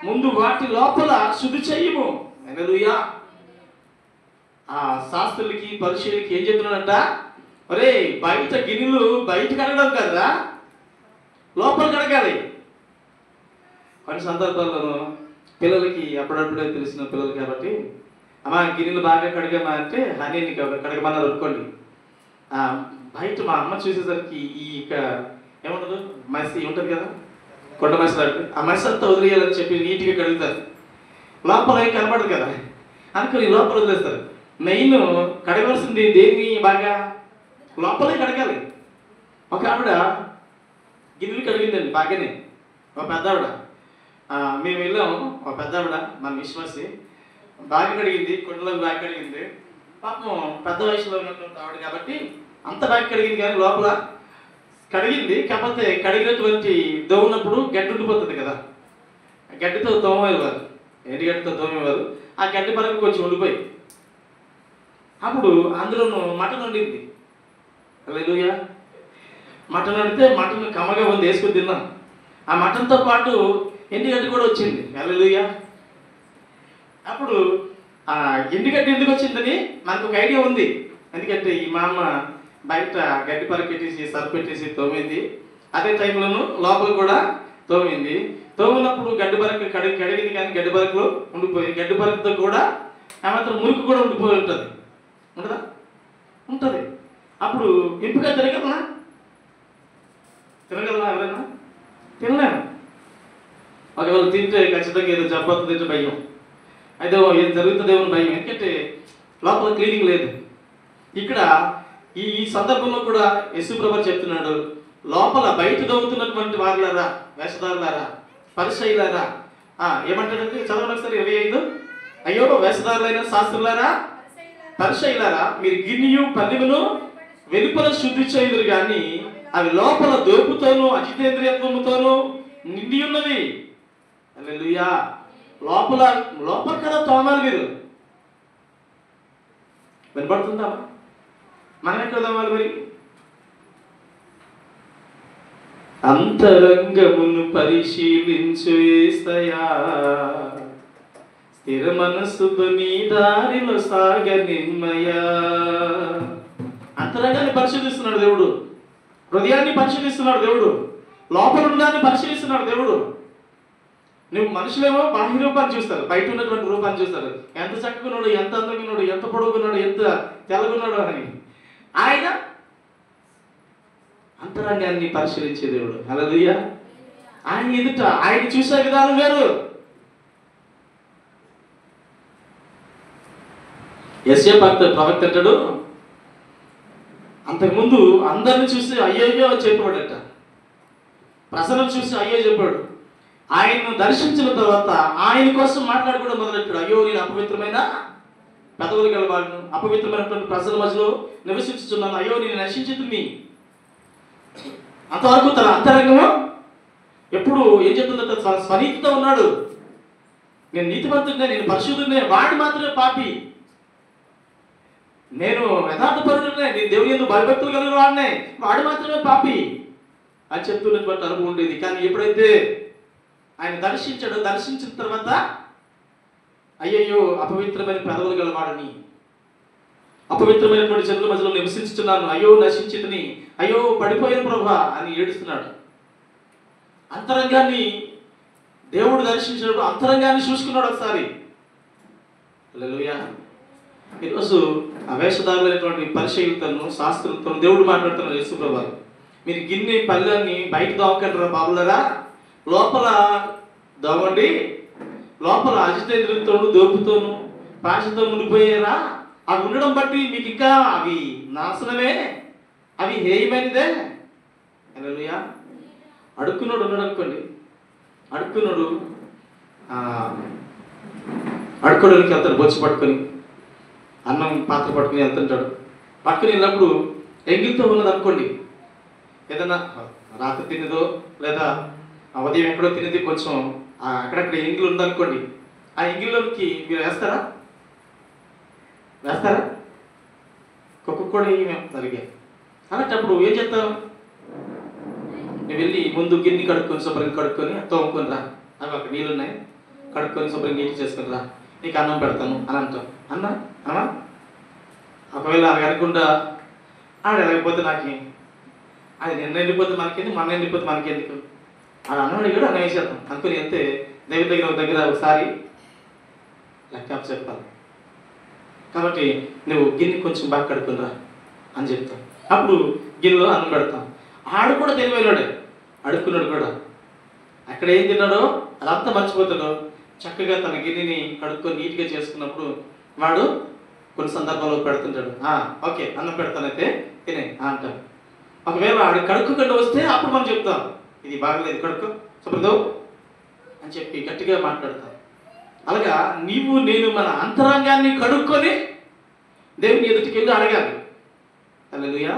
ముందు వాటి లోపల శుద్ధి చెయ్యము. హల్లెలూయా. ఆ శాస్త్రులకి, పరిచయులకి ఏం చెప్తున్నాడంట? అరే బయట గిన్నెలు బయట కడగడం కదా, లోపల కడగాలి. కొన్ని సందర్భాల్లోనూ పిల్లలకి అప్పుడప్పుడే తెలిసిన పిల్లలు కాబట్టి, అమ్మా గిన్నెలు బాగా కడిగామా అంటే హనీని కడగమన్నారు అనుకోండి. బయట మా అమ్మ చూసేసరికి ఈ ఏముండదు, మసి ఉంటుంది కదా, కొండ మసి లాంటి ఆ మసి అంతా వదిలేయాలని చెప్పి నీట్గా కడుగుతారు. లోపల ఏం కనపడదు కదా అనుకుని లోపల వదిలేస్తారు. మెయిన్ కడగవలసింది దేన్ని? బాగా లోపలే కడగాలి. ఒక ఆవిడ గిన్నెలు కడిగిందండి బాగానే, ఒక పెద్ద ఆవిడ. మేము వెళ్ళాము, ఒక పెద్ద ఆవిడ మన విశ్వాసి బాగా కడిగింది, కొండలో బాగా కడిగింది. పాపం పెద్ద వయసులో ఉన్నటువంటి ఆవిడ కాబట్టి అంత బాగా కడిగింది, కానీ లోపల కడిగింది. కాకపోతే కడిగినటువంటి దోమనప్పుడు గడ్డి ఉండిపోతుంది కదా, గడ్డితో దోమేవారు, ఎండి గడ్డితో దోమేవారు. ఆ గడ్డి పరకు కొంచెం ఉండిపోయి అప్పుడు అందులోనూ మటన్ వండింది. హల్లెలూయా. మటన్ వండితే మటన్ కమ్మగా ఉంది, వేసుకుని తిన్నాం. ఆ మటన్తో పాటు ఎండుగడ్డి కూడా వచ్చింది. హల్లెలూయా. అప్పుడు ఆ ఎండుగడ్డి ఎందుకు వచ్చిందని మనకు ఒక ఐడియా ఉంది. ఎందుకంటే ఈ మా అమ్మ బయట గడ్డి పరకెట్టేసి సర్ఫ్ పెట్టేసి తోమింది. అదే టైంలోనూ లోపల కూడా తోమింది. తోమినప్పుడు గడ్డి పరకు కడిగింది, కానీ గడ్డి పరకులో ఉండిపోయి గడ్డి పరకుతో కూడా ఏమాత్రం మురికి కూడా ఉండిపోయి ఉంటుంది. ఉంటుందా? ఉంటుంది. అప్పుడు ఎంపిక తినగలనా? ఎవరైనా తినలేను. ఒకవేళ తింటే ఖచ్చితంగా ఏదో జబ్బు తింటే భయం, అయితే ఏం జరుగుతుందేమో భయం. ఎందుకంటే లోపల క్లీనింగ్ లేదు. ఇక్కడ ఈ సందర్భంలో కూడా యేసు ప్రభువు చెప్తున్నాడు, లోపల బయట దొంగతున్నటువంటి వారులారా, వేషధారులారా, పరిసయ్యులారా. ఏమంటాడంటే చదవండి ఒకసారి 25. అయ్యో వేషధారులైన శాస్త్రులారా, పరిసయ్యులారా, మీరు గిన్నెయు పల్లెమును వెలుపల శుద్ధి చేయుదురు కానీ అవి లోపల దోపుతోనూ అజితేంద్రియత్వముతోనూ నిండి ఉన్నవి. హల్లెలూయా. లోపల లోపల కదా తోమాలి మీరు. వినపడుతుందా? మనం ఎక్కడ తోమాలి మరి? అంతరంగమును పరిశీలించు యేసయ్యా, స్థిర మనస్సుతో నీ దారిలో సాగ నిమ్మయ్యా. అంతరంగాన్ని పరిశీలిస్తున్నాడు దేవుడు, హృదయాన్ని పరిశీలిస్తున్నాడు దేవుడు, లోపల ఉన్నదాన్ని పరిశీలిస్తున్నాడు దేవుడు. నువ్వు మనుషులేమో బాహ్య రూపాన్ని చూస్తారు, బయట ఉన్నటువంటి రూపాన్ని చూస్తారు. ఎంత చక్కగున్నాడు, ఎంత అందంగా ఉన్నాడు, ఎంత పొడుగున్నాడు, ఎంత తెల్లగున్నాడు అని. ఆయన అంతరంగాన్ని పరిశీలించే దేవుడు. హల్లెలూయా. ఆయన ఎదుట ఆయన చూసే విధానం వేరు. యెషయా ప్రవక్త అంటాడు, అంతకుముందు అందరిని చూసి అయ్యయ్యో చెప్పాడట, ప్రజలను చూసి అయ్యో చెప్పాడు. ఆయన్ను దర్శించిన తర్వాత ఆయన కోసం మాట్లాడుకోవడం మొదలెట్టాడు. అయ్యో నేను అపవిత్రమైన పెదవులు గలవాడును, అపవిత్రమైనటువంటి ప్రజల మధ్యలో నివసించుతున్నాను, అయ్యో నేను నశించుతుంది. అంతవరకు తన అంతరంగము ఎప్పుడు ఏం చెప్తుందంటే స్వనీతితో ఉన్నాడు. నేను నీతిమంతుడినే, నేను పరిశుద్ధుడినే, వాడు మాత్రమే పాపి. నేను యథార్థపరుడునే, నేను దేవుని యందు భయభక్తులు కలిగిన వాడినే, వాడు మాత్రమే పాపి అని చెప్తున్నటువంటి అనుభవం ఉండేది. కానీ ఎప్పుడైతే ఆయన దర్శించాడు, దర్శించిన తర్వాత అయ్యయ్యో అపవిత్రమైన పెదవులు గలవాడని, అపవిత్రమైనటువంటి జనుల మధ్యలో నివసించుతున్నాను, అయ్యో నశించితిని, అయ్యో పడిపోయిన ప్రభా అని ఏడుస్తున్నాడు. అంతరంగాన్ని దేవుడు దర్శించినప్పుడు అంతరంగాన్ని చూసుకున్నాడు ఒకసారి. హల్లెలూయా. ఈరోజు ఆ వేషధారులైనటువంటి పరిచయులతోనూ శాస్త్రులతో దేవుడు మాట్లాడుతున్నారు. యేసు ప్రభువు, మీరు గిన్నె పళ్ళని బయట దోమకంటారా బాబులరా, లోపల దోమండి, లోపల అజితేంద్రియంతోనూ దోపుతోనూ పాశతో ఉండిపోయారా. అవి ఉండడం బట్టి మీకు ఇంకా అవి నాశనమే, అవి హేయమైనదే. హల్లెలూయా. అడుక్కున్నాడు ఉన్నాడు అనుకోండి, అడుక్కోవడానికి వెళ్తాడు, బొచ్చు పట్టుకొని అన్నం పాత్ర పట్టుకుని వెళ్తుంటాడు. పట్టుకుని వెళ్ళినప్పుడు ఎంగిలితో ఉన్నది అనుకోండి, ఏదన్నా రాత్రి తినేదో లేదా ఉదయం ఎక్కడో తినేది కొంచెం అక్కడక్కడ ఎంగిలి ఉందనుకోండి, ఆ ఎంగిల్లోకి మీరు వేస్తారా? కుక్క కూడా ఏమి జరిగాయి. అలాంటప్పుడు ఏం చేస్తావు? నువ్వు వెళ్ళి ముందు గిన్నె కడుక్కొని శుభ్రంగా కడుక్కొని తోముకొని రా, అవి అక్కడ నీళ్ళు ఉన్నాయి, కడుక్కొని శుభ్రంగా నీటి చేసుకొని రా, నీకు అన్నం పెడతాను అని అంటాం. అన్నా ఒకవేళ అది అనుకుంటా ఆడ వెళ్ళకపోతే నాకు అది నిన్న ఎండిపోతే మనకేంది, మొన్న ఎండిపోతే మనకెందుకు, ఆడ అన్నాడు కూడా అన్న వేసేద్దాం అనుకుని వెళ్తే దేవుడి దగ్గర ఒకసారి లెక్క చెప్పాలి. కాబట్టి నువ్వు గిన్నె కొంచెం బాగా కడుక్కుని రా అని చెప్తాం. అప్పుడు గిన్నెలో అన్నం పెడతాం. ఆడు కూడా తెలివైనాడే, అడుక్కున్నాడు కూడా. అక్కడ ఏం తిన్నాడో అదంతా మర్చిపోతాడు. చక్కగా తన గిన్నెని కడుక్కొని నీట్గా చేసుకున్నప్పుడు వాడు కొన్ని సందర్భాల్లో పెడుతుంటాడు. ఓకే అన్నం పెడతానైతే తినే అంటాడు. ఒకవేళ ఆడు కడుక్కుంటూ వస్తే అప్పుడు మనం చెప్తాం, ఇది బాగలేదు కడుక్కో శుభ్రదో అని చెప్పి గట్టిగా మాట్లాడతాం. అలాగా నీవు నేను మన అంతరంగాన్ని కడుక్కొని దేవుని ఎదుటికి వెళ్ళి అడగాలి. హల్లెలూయా.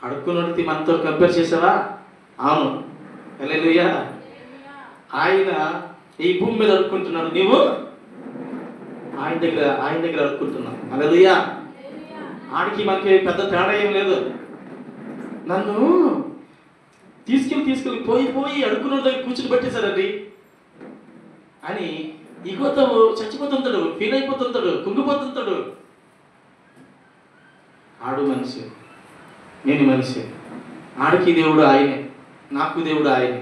అడుక్కున్నది మనతో కంపేర్ చేసావా? అవును. హల్లెలూయా. ఆయన ఈ భూమి మీద అడుక్కుంటున్నాడు, నీవు ఆయన దగ్గర అడుక్కుంటున్నావు. హల్లెలూయా. ఆడికి మనకి పెద్ద తేడా ఏం లేదు. నన్ను తీసుకెళ్ళి పోయి అడుక్కున్న దగ్గర కూర్చుని పెట్టేశారండి అని ఈగోతో చచ్చిపోతుంటాడు, ఫీల్ అయిపోతుంటాడు, కుంగిపోతుంటాడు. ఆడు మనిషి, నేను మనిషి. ఆడికి దేవుడు ఆయనే, నాకు దేవుడు ఆయనే.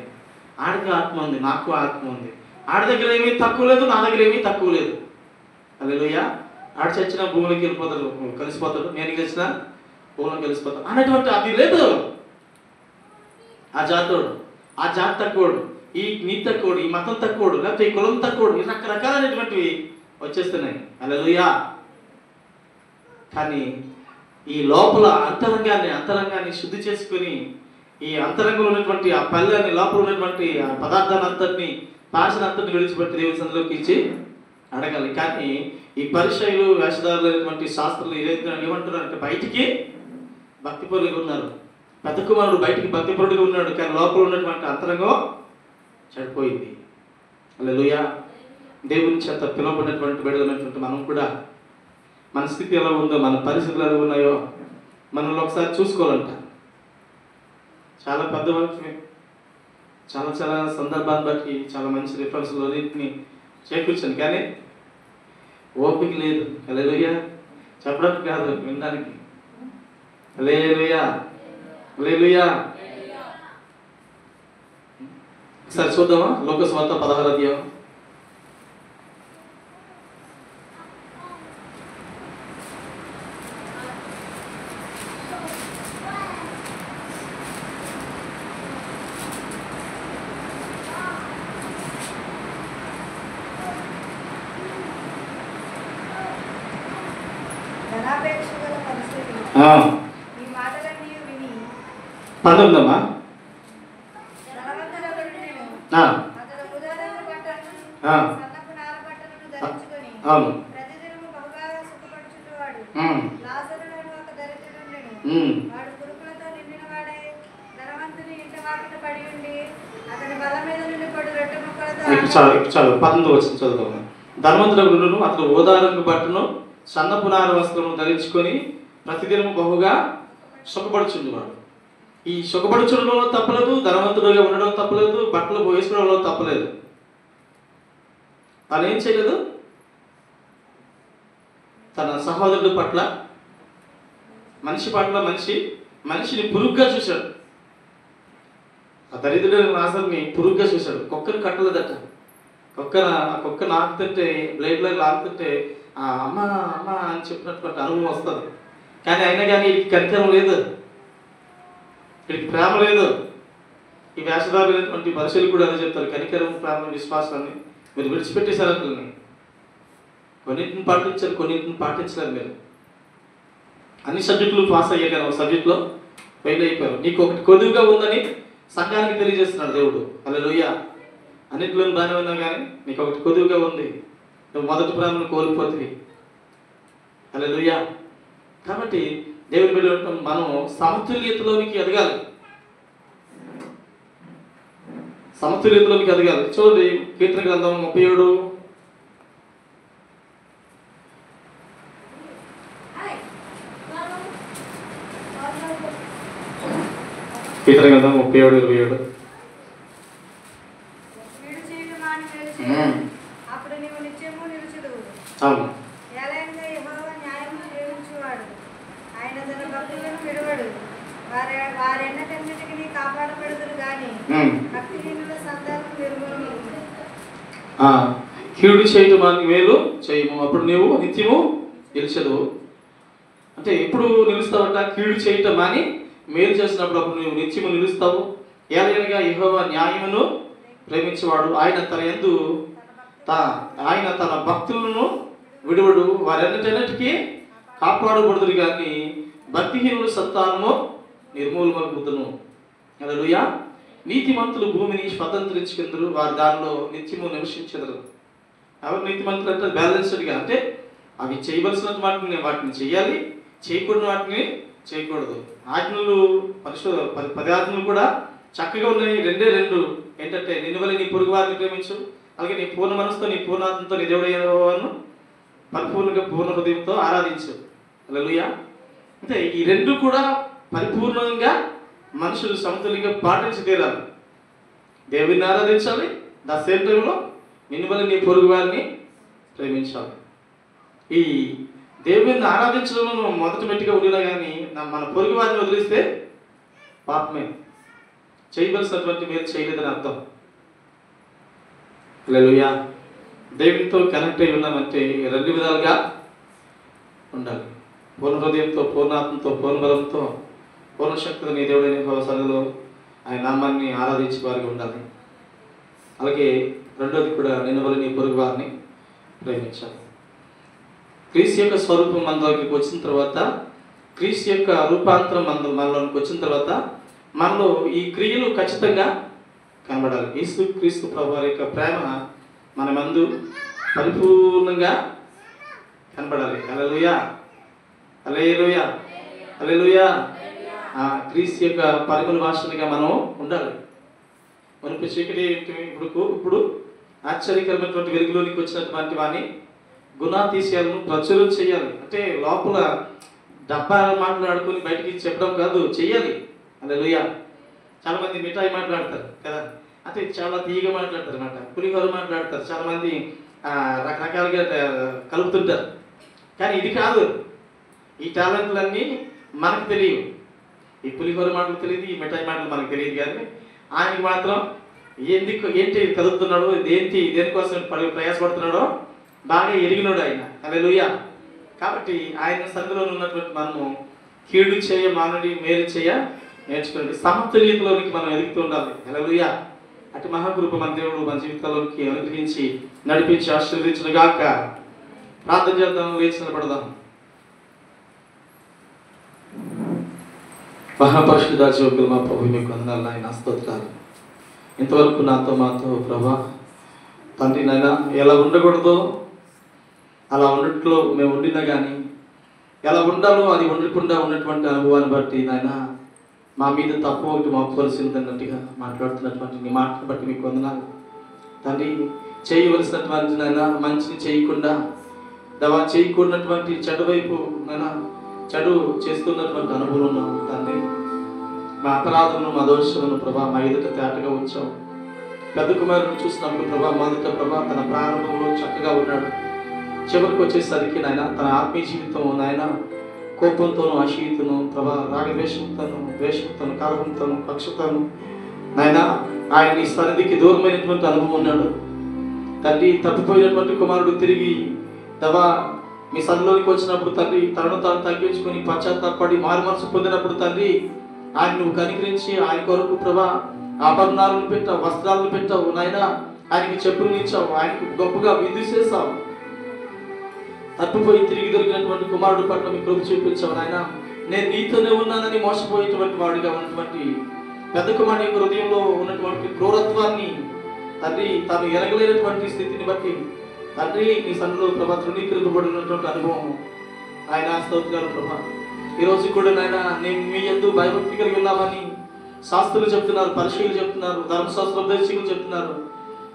ఆడికి ఆత్మ ఉంది, నాకు ఆత్మ ఉంది. ఆడి దగ్గర ఏమీ తక్కువ లేదు, నా దగ్గర ఏమీ తక్కువ లేదు. హల్లెలూయా. ఆడు చచ్చిన భూమిలోకి వెళ్ళిపోతాడు, కలిసిపోతాడు. నేను గెలిచిన భూమిలో కలిసిపోతాడు అనేటువంటి అది లేదు. ఆ జాతోడు, ఆ జాతి తక్కువడు, ఈ నీ తక్కువడు, ఈ మతం తక్కువడు, లేకపోతే ఈ కులం తక్కువడు, ఈ రకరకాలైనటువంటివి వచ్చేస్తున్నాయి. హల్లెలూయా. కానీ ఈ లోపల అంతరంగాన్ని శుద్ధి చేసుకుని ఈ అంతరంగంలో ఉన్నటువంటి ఆ పల్లెని లోపల ఉన్నటువంటి ఆ పదార్థాన్ని అంతటిని పాషణ అంతటిని విడిచిపెట్టి దేవుని సన్నిధిలోకి ఇచ్చి అడగాలి. కానీ ఈ పరిచయులు వేషధారులు అనేటువంటి శాస్త్రులు ఏమంటున్నారంటే బయటికి భక్తిపరులుగా ఉన్నారు. పెద్ద కుమారుడు బయటికి భక్తిపరుడుగా ఉన్నాడు, కానీ లోపల ఉన్నటువంటి అంతరంగం చెడిపోయింది. హల్లెలూయా. దేవుని చేత పిలువబడినటువంటి బిడ్డలైనటువంటి మనం కూడా మన స్థితి ఎలా ఉందో, మన పరిస్థితులు ఎలా ఉన్నాయో మనల్ని ఒకసారి చూసుకోవాలంట. చాలా పెద్ద వాక్యమే, చాలా చాలా సందర్భాన్ని బట్టి చాలా మంచి రిఫరెన్స్లన్నింటినీ చేకూర్చాను, కానీ ఓపిక లేదు. హల్లెలూయా. చెప్పడానికి కాదు, వినడానికి. హల్లెలూయా, హల్లెలూయా. ఒకసారి చూద్దామా లోకసువార్త 16వ అధ్యాయం. ఈ మాటలన్నీ విని 19అమ్మా. అతడు ఉదారంగ బట్టలను సన్నపు నార బట్టలను ధరించుకొని ప్రతిదినము బహుగా సుఖపడుచున్నవాడు. లాజరును ఒక దరిద్రుడుండెను. వాడు పురుగులతో నిండిన వాడై ధనవంతుని ఇంటి వాకిట పడి ఉండి అతని బల మీద నుండి పడు రొట్టె ముక్కలతో చాలు 19 వచ్చింది చదువుతాము. ధనవంతుడు అతడు ఉదారంగ బట్టను సన్నపు నార వస్త్రము ధరించుకొని ప్రతిదినము బహుగా సుఖపడుచుండేవాడు. ఈ సుఖపడుచుండడంలో తప్పలేదు, ధనవంతుడుగా ఉండడం తప్పలేదు, బట్టలు వేసుకోవడంలో తప్పలేదు. తను ఏం చేయలేదు, తన సహోదరుడి పట్ల మనిషి పట్ల మనిషిని పురుగుగా చూశాడు. ఆ దరిద్రుడైన లాజరుని పురుగుగా చూశాడు. కుక్కను కట్టలేదట. కుక్క నాకుతుంటే బ్లేడ్లో లాగుతుంటే అమ్మ అమ్మ అని చెప్పినటువంటి అనుభవం వస్తుంది. కానీ అయినా కానీ వీడికి కనికరం లేదు, వీడికి ప్రేమ లేదు. ఈ వేషధారులైనటువంటి పరిశీలు కూడా అదే చెప్తారు, కనికరం, ప్రేమ, విశ్వాసాన్ని మీరు విడిచిపెట్టేశారు. అట్లని కొన్నింటిని పాటించారు, కొన్నింటిని పాటించలేరు. మీరు అన్ని సబ్జెక్టులు పాస్ అయ్యారు, కానీ ఒక సబ్జెక్టులో ఫెయిల్ అయిపోయారు. నీకు ఒకటి కొద్దుగా ఉందని సంఘానికి తెలియజేస్తున్నాడు దేవుడు. హల్లెలూయా. అన్నింటిలో బాగానే ఉన్నా కానీ నీకు ఒకటి కొద్దుగా ఉంది, నువ్వు మొదటి ప్రేమను కోల్పోతుంది. హల్లెలూయా. కాబట్టి దేవుని బిడ్డలు మనం సమతుల్యతలోనికి ఎదగాలి, సమతుల్యతలోనికి ఎదగాలి. చూడండి కీర్తన గ్రంథం 37. కీర్తన గ్రంథం 37:27. అప్పుడు నీవు నిత్యము నిలుచుదువు. అవును. ఏలైనగా యెహోవా న్యాయమును ప్రేమించువాడు, ఆయన తన భక్తులను విడువడు. వారెన్నటన్నిటికీ కాపాడబడుదురు గాని భక్తిహీనుల సంతానం నిర్మూలము. కీడు చేయటం మేలు చేయము, అప్పుడు నీవు నిత్యము నిలిచెదవు. అంటే ఎప్పుడు నిలుస్తావట? కీడు చేయటం అని మేలు చేసినప్పుడు అప్పుడు నువ్వు నిత్యము నిలుస్తావు. ఏలైనగా యెహోవా న్యాయమును ప్రేమించేవాడు, ఆయన తన భక్తులను విడువడు. వారెన్నటన్నిటికీ కాపాడబడుదురు కానీ భక్తిహీనుల సంతానము నిర్మూలమగుదును. హల్లెలూయా. నీతిమంతులు భూమిని స్వతంత్రించుకుందరు, వారు దానిలో నిత్యము నివసించెదరు. ఎవరు నీతిమంతులు అంటే బ్యాలెన్స్డ్గా, అంటే అవి చేయవలసిన వాటిని చేయాలి, చేయకూడని వాటిని చేయకూడదు. ఆజ్ఞలు పది ఆజ్ఞలు కూడా చక్కగా ఉన్నాయి. రెండే రెండు ఏంటంటే, నిన్ను వలె నీ పొరుగు వారిని ప్రేమించు, అలాగే నీ పూర్ణ మనసుతో నీ పూర్ణాత్మతో నీ దేవుడు యెహోవాను పరిపూర్ణంగా పూర్ణ హృదయంతో ఆరాధించు. హల్లెలూయా. అంటే ఈ రెండు కూడా పరిపూర్ణంగా మనుషులు సమతుల్యంగా పాటించి తీరాలి. దేవుడిని ఆరాధించాలి, ద సేమ్ టైంలో నిన్ను వలె నీ పొరుగు వారిని ప్రేమించాలి. ఈ దేవుడిని ఆరాధించడంలో మొదటి మెట్టుగా ఉండినా కానీ మన పొరుగు వారిని వదిలిస్తే పాపమే, చేయవలసినటువంటి మీరు చేయలేదని అర్థం. హల్లెలూయా. దేవునితో కనెక్ట్ అయి ఉన్నామంటే రెండు విధాలుగా ఉండాలి. పూర్ణ హృదయంతో, పూర్ణాత్మతో, పూర్ణ బలంతో, పూర్ణ శక్తితో నీ దేవుడైన యెహోవా సన్నిధిలో ఆయన నామాన్ని ఆరాధించే వారిగా ఉండాలి. అలాగే రెండోది కూడా నిన్ను వలె నీ పొరుగు వారిని ప్రేమించాలి. క్రీస్తు యొక్క స్వరూపం మనలోకి వచ్చిన తర్వాత, క్రీస్తు యొక్క రూపాంతరం మనలోకి వచ్చిన తర్వాత మనలో ఈ క్రియలు ఖచ్చితంగా కనబడాలి. యేసు క్రీస్తు ప్రభువారి యొక్క ప్రేమ మన మందు పరిపూర్ణంగా కనబడాలి. హల్లెలూయా, హల్లెలూయా, హల్లెలూయా. క్రీస్తు యొక్క పరిమళ వాసనగా మనం ఉండాలి. మనకు చీకటి ఇప్పుడు ఆశ్చర్యకరమైనటువంటి వెలుగులోనికి వచ్చినటువంటి వాడిని గుణాతీశాలను ప్రచురం చేయాలి. అంటే లోపల డబ్బా మాట్లాడుకొని బయటికి చెప్పడం కాదు, చెయ్యాలి. హల్లెలూయా. చాలామంది మిఠాయి మాట్లాడతారు కదా, అంటే చాలా తీయగా మాట్లాడతారు అన్నమాట, పులిహోర మాట్లాడతారు, చాలామంది రకరకాలుగా కలుపుతుంటారు. కానీ ఇది కాదు. ఈ టాలెంట్లన్నీ మనకు తెలియవు. ఈ పులిహోర మాటలు తెలియదు, ఈ మిఠాయి మాటలు మనకు తెలియదు. కానీ ఆయనకి మాత్రం ఏంటి కలుపుతున్నాడో, దేనికోసం ప్రయాసపడుతున్నాడో బాగా ఎరిగినాడు ఆయన. హల్లెలూయా. కాబట్టి ఆయన సంధిలో ఉన్నటువంటి మనము కీడు చేయ మానవుడి, మేలు చేయ నేర్చుకోండి. సమతుల్యతలోనికి మనం ఎదుగుతూ ఉండాలి. హల్లెలూయా. అటు మహాకృప మన దేవుడు మన జీవితాల్లోకి అనుగ్రహించి నడిపించి ఆశీర్వదించును గాక. ప్రార్థన చేద్దాం, లేచి నిలబడదాం. మహాపరిశుద్ధ జీవకులు మా ప్రభు, మీకు వందనాలు ఆయన, స్తోత్రాలు. ఇంతవరకు నాతో మాతో ప్రభా తండ్రి నాయన ఎలా ఉండకూడదో అలా ఉన్నట్లో మేము ఉండినా కానీ ఎలా ఉండాలో అది ఉండకుండా ఉన్నటువంటి అనుభవాన్ని బట్టి నాయన మా మీద తప్పు ఒకటి మాపువలసింది అన్నట్టుగా మాట్లాడుతున్నటువంటి నీ మాటను బట్టి మీకు వందనాలు తండ్రి. చేయవలసినటువంటి నాయన మంచిని చేయకుండా చేయకూడనటువంటి చెడు వైపు నాయన చెడు చేస్తున్నటువంటి అనుభవం ఉన్నాము తండ్రి. మా అపరాధమును, మా దోషమును ప్రభా మా ఎదుట తేటగా ఉంచావు. పెద్ద కుమారుని చూసినప్పుడు ప్రభా మొదట ప్రభా తన ప్రారంభంలో చక్కగా ఉన్నాడు. చివరికి వచ్చేసరికి నాయన తన ఆత్మీయ జీవితం నాయన కోపంతోనూ, అశీతను ప్రభా, రాగద్వేషంతోనూ, ద్వేషంతోనూ, కలహంతోనూ, పక్షతోనూ నాయన ఆయన నీ సన్నిధికి దూరమైనటువంటి అనుభవం ఉన్నాడు తండ్రి. తప్పిపోయినటువంటి కుమారుడు తిరిగి మీ సన్నిధిలోకి వచ్చినప్పుడు తండ్రి తనను తాను తగ్గించుకొని పశ్చాత్తాపడి మారు మనసు పొందినప్పుడు తండ్రి ఆయన నువ్వు కనికరించి ఆయన కొరకు ప్రభా ఆభరణాలను పెట్టావు, వస్త్రాలను పెట్టావు నాయన. ఆయనకి చెప్పులు ఇచ్చావు, ఆయనకు గొప్పగా విధి చేసావు. తప్పిపోయి తిరిగి దొరికినటువంటి కుమారుడు పట్ల మీ కృప చూపించావు నాయన. నేను నీతోనే ఉన్నానని మోసపోయేటువంటి వాడిగా ఉన్నటువంటి పెద్ద కుమారుడి హృదయంలో ఉన్నటువంటి క్రూరత్వాన్ని తండ్రి తాను ఎరగలేనటువంటి స్థితిని బట్టి తండ్రి నీ సన్నిధిలో ప్రభా తృణీకరింపబడినటువంటి అనుభవం ఆయన. స్తోత్రాలు ప్రభా. ఈరోజు కూడా నాయన నేను మీ యందు భయభక్తి కలిగి ఉన్నామని శాస్త్రులు చెప్తున్నారు, పరిశీలు చెప్తున్నారు, ధర్మశాస్త్రోపదేశకులు చెప్తున్నారు.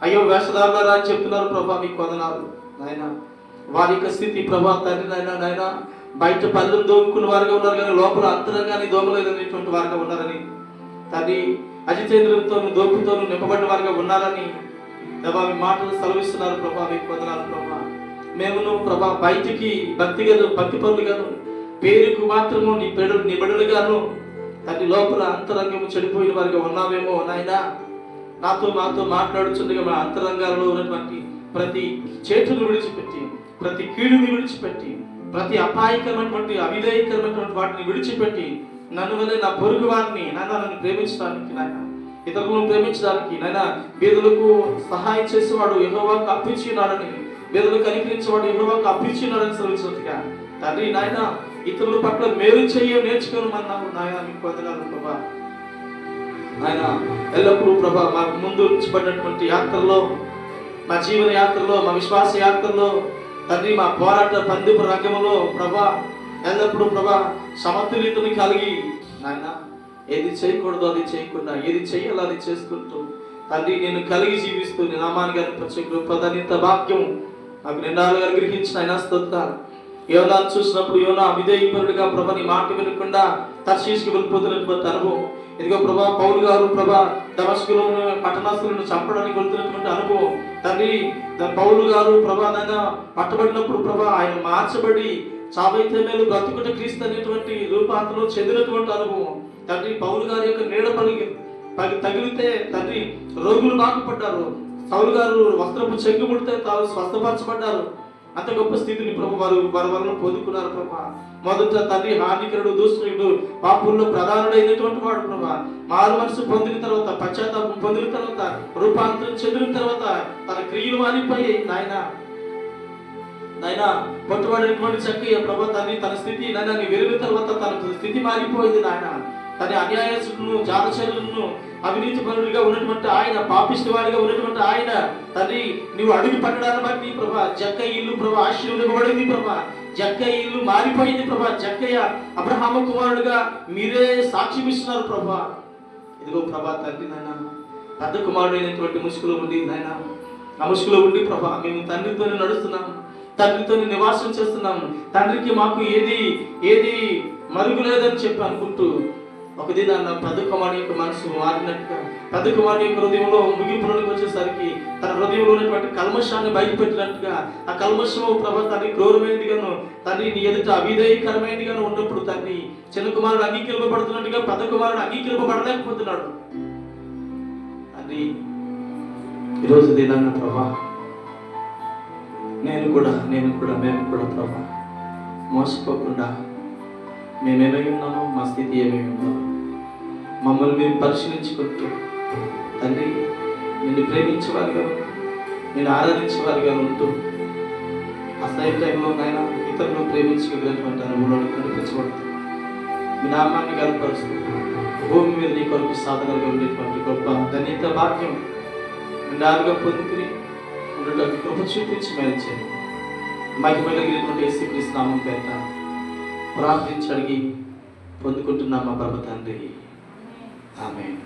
అయ్యో వేషధారులారా అని చెప్తున్నారు ప్రభా. మీకు వందనాలు నాయన. వారి యొక్క స్థితి ప్రభా తండ్రి నాయన బయట పళ్ళను దోముకున్న వారుగా ఉన్నారు కానీ లోపల అంతరంగాన్ని దోమలేదనేటువంటి వారుగా ఉన్నారని తండ్రి. అజితేంద్రంతోనూ దోపుతోనూ నింపబడిన వారుగా ఉన్నారని ప్రభా మీ మాటలు సెలవిస్తున్నారు ప్రభా. మీకు వందనాలు ప్రభా. మేమును ప్రభా బయటికి భక్తి పనులుగాను, పేరుకు మాత్రము నీ బిడ్డలుగాను తండ్రి లోపల అంతరంగము చెడిపోయిన వారిగా ఉన్నామేమో నాయన. మాతో మాట్లాడుచుండగా మా అంతరంగాలలో ఉన్నటువంటి ప్రతి చేతును విడిచిపెట్టి, ప్రతి కీడుని విడిచిపెట్టి, ప్రతి అపాయకరమైనటువంటి అవిధేయకరమైనటువంటి వాటిని విడిచిపెట్టి నన్ను వల్లే నా పొరుగు వారిని నన్ను ప్రేమించడానికి నాయన, ఇతరులను ప్రేమించడానికి నాయన, బీదలకు సహాయం చేసేవాడు యెహోవాకు అప్పించినాడని, బీదలకు కనికరించేవాడు యెహోవాకు అప్పించినాడని సెలవించినట్టుగా తండ్రి నాయన ఇతరుల పట్ల మేలు నేర్చుకోమన్నావు నాయన. మీకు వందనాలు ప్రభా. ఆయన ఎల్లప్పుడూ ప్రభా మాకు ముందు ఉంచబడినటువంటి యాత్రలో, మా జీవన యాత్రలో, మా విశ్వాస యాత్రలో తండ్రి మా పోరాట పందిపు రంగంలో ప్రభా ఎల్లప్పుడూ ప్రభా సమతుల్యతని కలిగి నాయన ఏది చేయకూడదు అది చేయకుండా, ఏది చేయాలో అది చేసుకుంటూ తండ్రి నేను కలిగి జీవిస్తూ నీ నామాన్ని కనిపించే కృపదనిత భాగ్యం నాకు నిండాలుగా గ్రహించిన ఆయన. స్తోత్రాలు. యోనాను చూసినప్పుడు యోనా అవిధేయపరుడుగా ప్రభా నీ మాట వినకుండా తర్షీషుకి వెళ్ళిపోతున్నటువంటి అనుభవం. ఇదిగో ప్రభా పౌలు గారు ప్రభా దమస్కులో పట్టణస్తులను చంపడానికి వెళ్తున్నటువంటి అనుభవం తండ్రి. పౌలు గారు ప్రభా నాయన పట్టబడినప్పుడు ప్రభా ఆయన మార్చబడి చావైతే మేలు బ్రతుకుట క్రీస్తు అనేటువంటి రూపాంతరంలో చెందినటువంటి అనుభవం తండ్రి. పౌలు గారి యొక్క నీడ తగిలితే తండ్రి రోగులు బాగుపడ్డారు. పౌలు గారు వస్త్రపు చెంగు ముడితే తాను స్వస్థపరచబడ్డారు. అంత గొప్ప స్థితిని ప్రభు వారి వల్ల పొందుకున్నారు ప్రభా. మొదట తండ్రి హానికరుడు, దూషణుడు, పాపుల్లో ప్రధానుడైనటువంటి వాడు ప్రభా మారు మనసు పొందిన తర్వాత, పశ్చాత్తాపం పొందిన తర్వాత, రూపాంతరం చెందిన తర్వాత తన క్రియలు మారిపోయాయి నాయన. పట్టుబడినటువంటి చక్కయ్య ప్రభా తండ్రి తన స్థితి నాయన వెరిగిన తర్వాత తన స్థితి మారిపోయింది నాయన. తన అన్యాయస్తులను, జాతచరులను, అవినీతి పరుడిగా ఉన్నటువంటి ఆయన, పాపిష్టి వాడిగా ఉన్నటువంటి ఆయన తండ్రి నువ్వు అడుగు పట్టడాన్ని బట్టి ప్రభా జక్క ఇల్లు ప్రభా ఆశీర్వదించబడింది ప్రభా. జక్కయ్య ఇల్లు మారిపోయింది ప్రభా. జక్కయ్య అబ్రహాము కుమారుడుగా మీరే సాక్ష్యం ఇస్తున్నారు ప్రభా. ఇదిగో ప్రభా తండ్రి నాయన పెద్ద కుమారుడు అయినటువంటి ముసుగులో ఉండి నాయన ఆ ముసుగులో ఉండి ప్రభా మేము తండ్రితోనే నడుస్తున్నాము, తండ్రితోనే నివాసం చేస్తున్నాము. తండ్రికి మాకు ఏది మరుగు లేదని చెప్పి అనుకుంటూ ఒక దినాన్న పెద్ద కుమారుడు యొక్క మనసు మారినట్టుగా, పెద్ద కుమారుడు యొక్క హృదయంలో ముగింపులోకి వచ్చేసరికి తన హృదయంలో ఉన్నటువంటి కల్మషాన్ని బయటపెట్టినట్టుగా ఆ కల్మషము ప్రభా తండ్రి క్రూరమైనదిగాను, తండ్రి నీ ఎదుట అవిధేయకరమైనదిగాను ఉన్నప్పుడు తండ్రి చిన్న కుమారుడు అంగీకరింపబడుతున్నట్టుగా పెద్ద కుమారుడు అంగీకరింపబడలేకపోతున్నాడు. తండ్రి ఈరోజు దినాన్న ప్రభా మేము కూడా ప్రభా మోసపోకుండా మేమేమై ఉన్నామో, మా స్థితి ఏమై ఉందో మమ్మల్ని మేము పరిశీలించుకుంటూ తండ్రి నిన్ను ప్రేమించేవారిగా, నేను ఆరాధించేవారిగా ఉంటూ అసలు టైంలో నాయన ఇతరులను ప్రేమించగలిగినటువంటి అనుభవంలో కనిపించబడుతుంది. మీ నామాన్ని కనపరుస్తూ భూమి మీద నీ కొరకు సాధనగా ఉండేటువంటి గొప్ప ధన్యత భాగ్యం నిండారుగా పొందుకుని ఉండేటువంటి కృప చూపించి మేల్చే మహిమగినటువంటి యేసుక్రీస్తు నామం పేరిట ప్రార్థించి అడిగి పొందుకుంటున్నాం మా ప్రభు తండ్రి. ఆమేన్.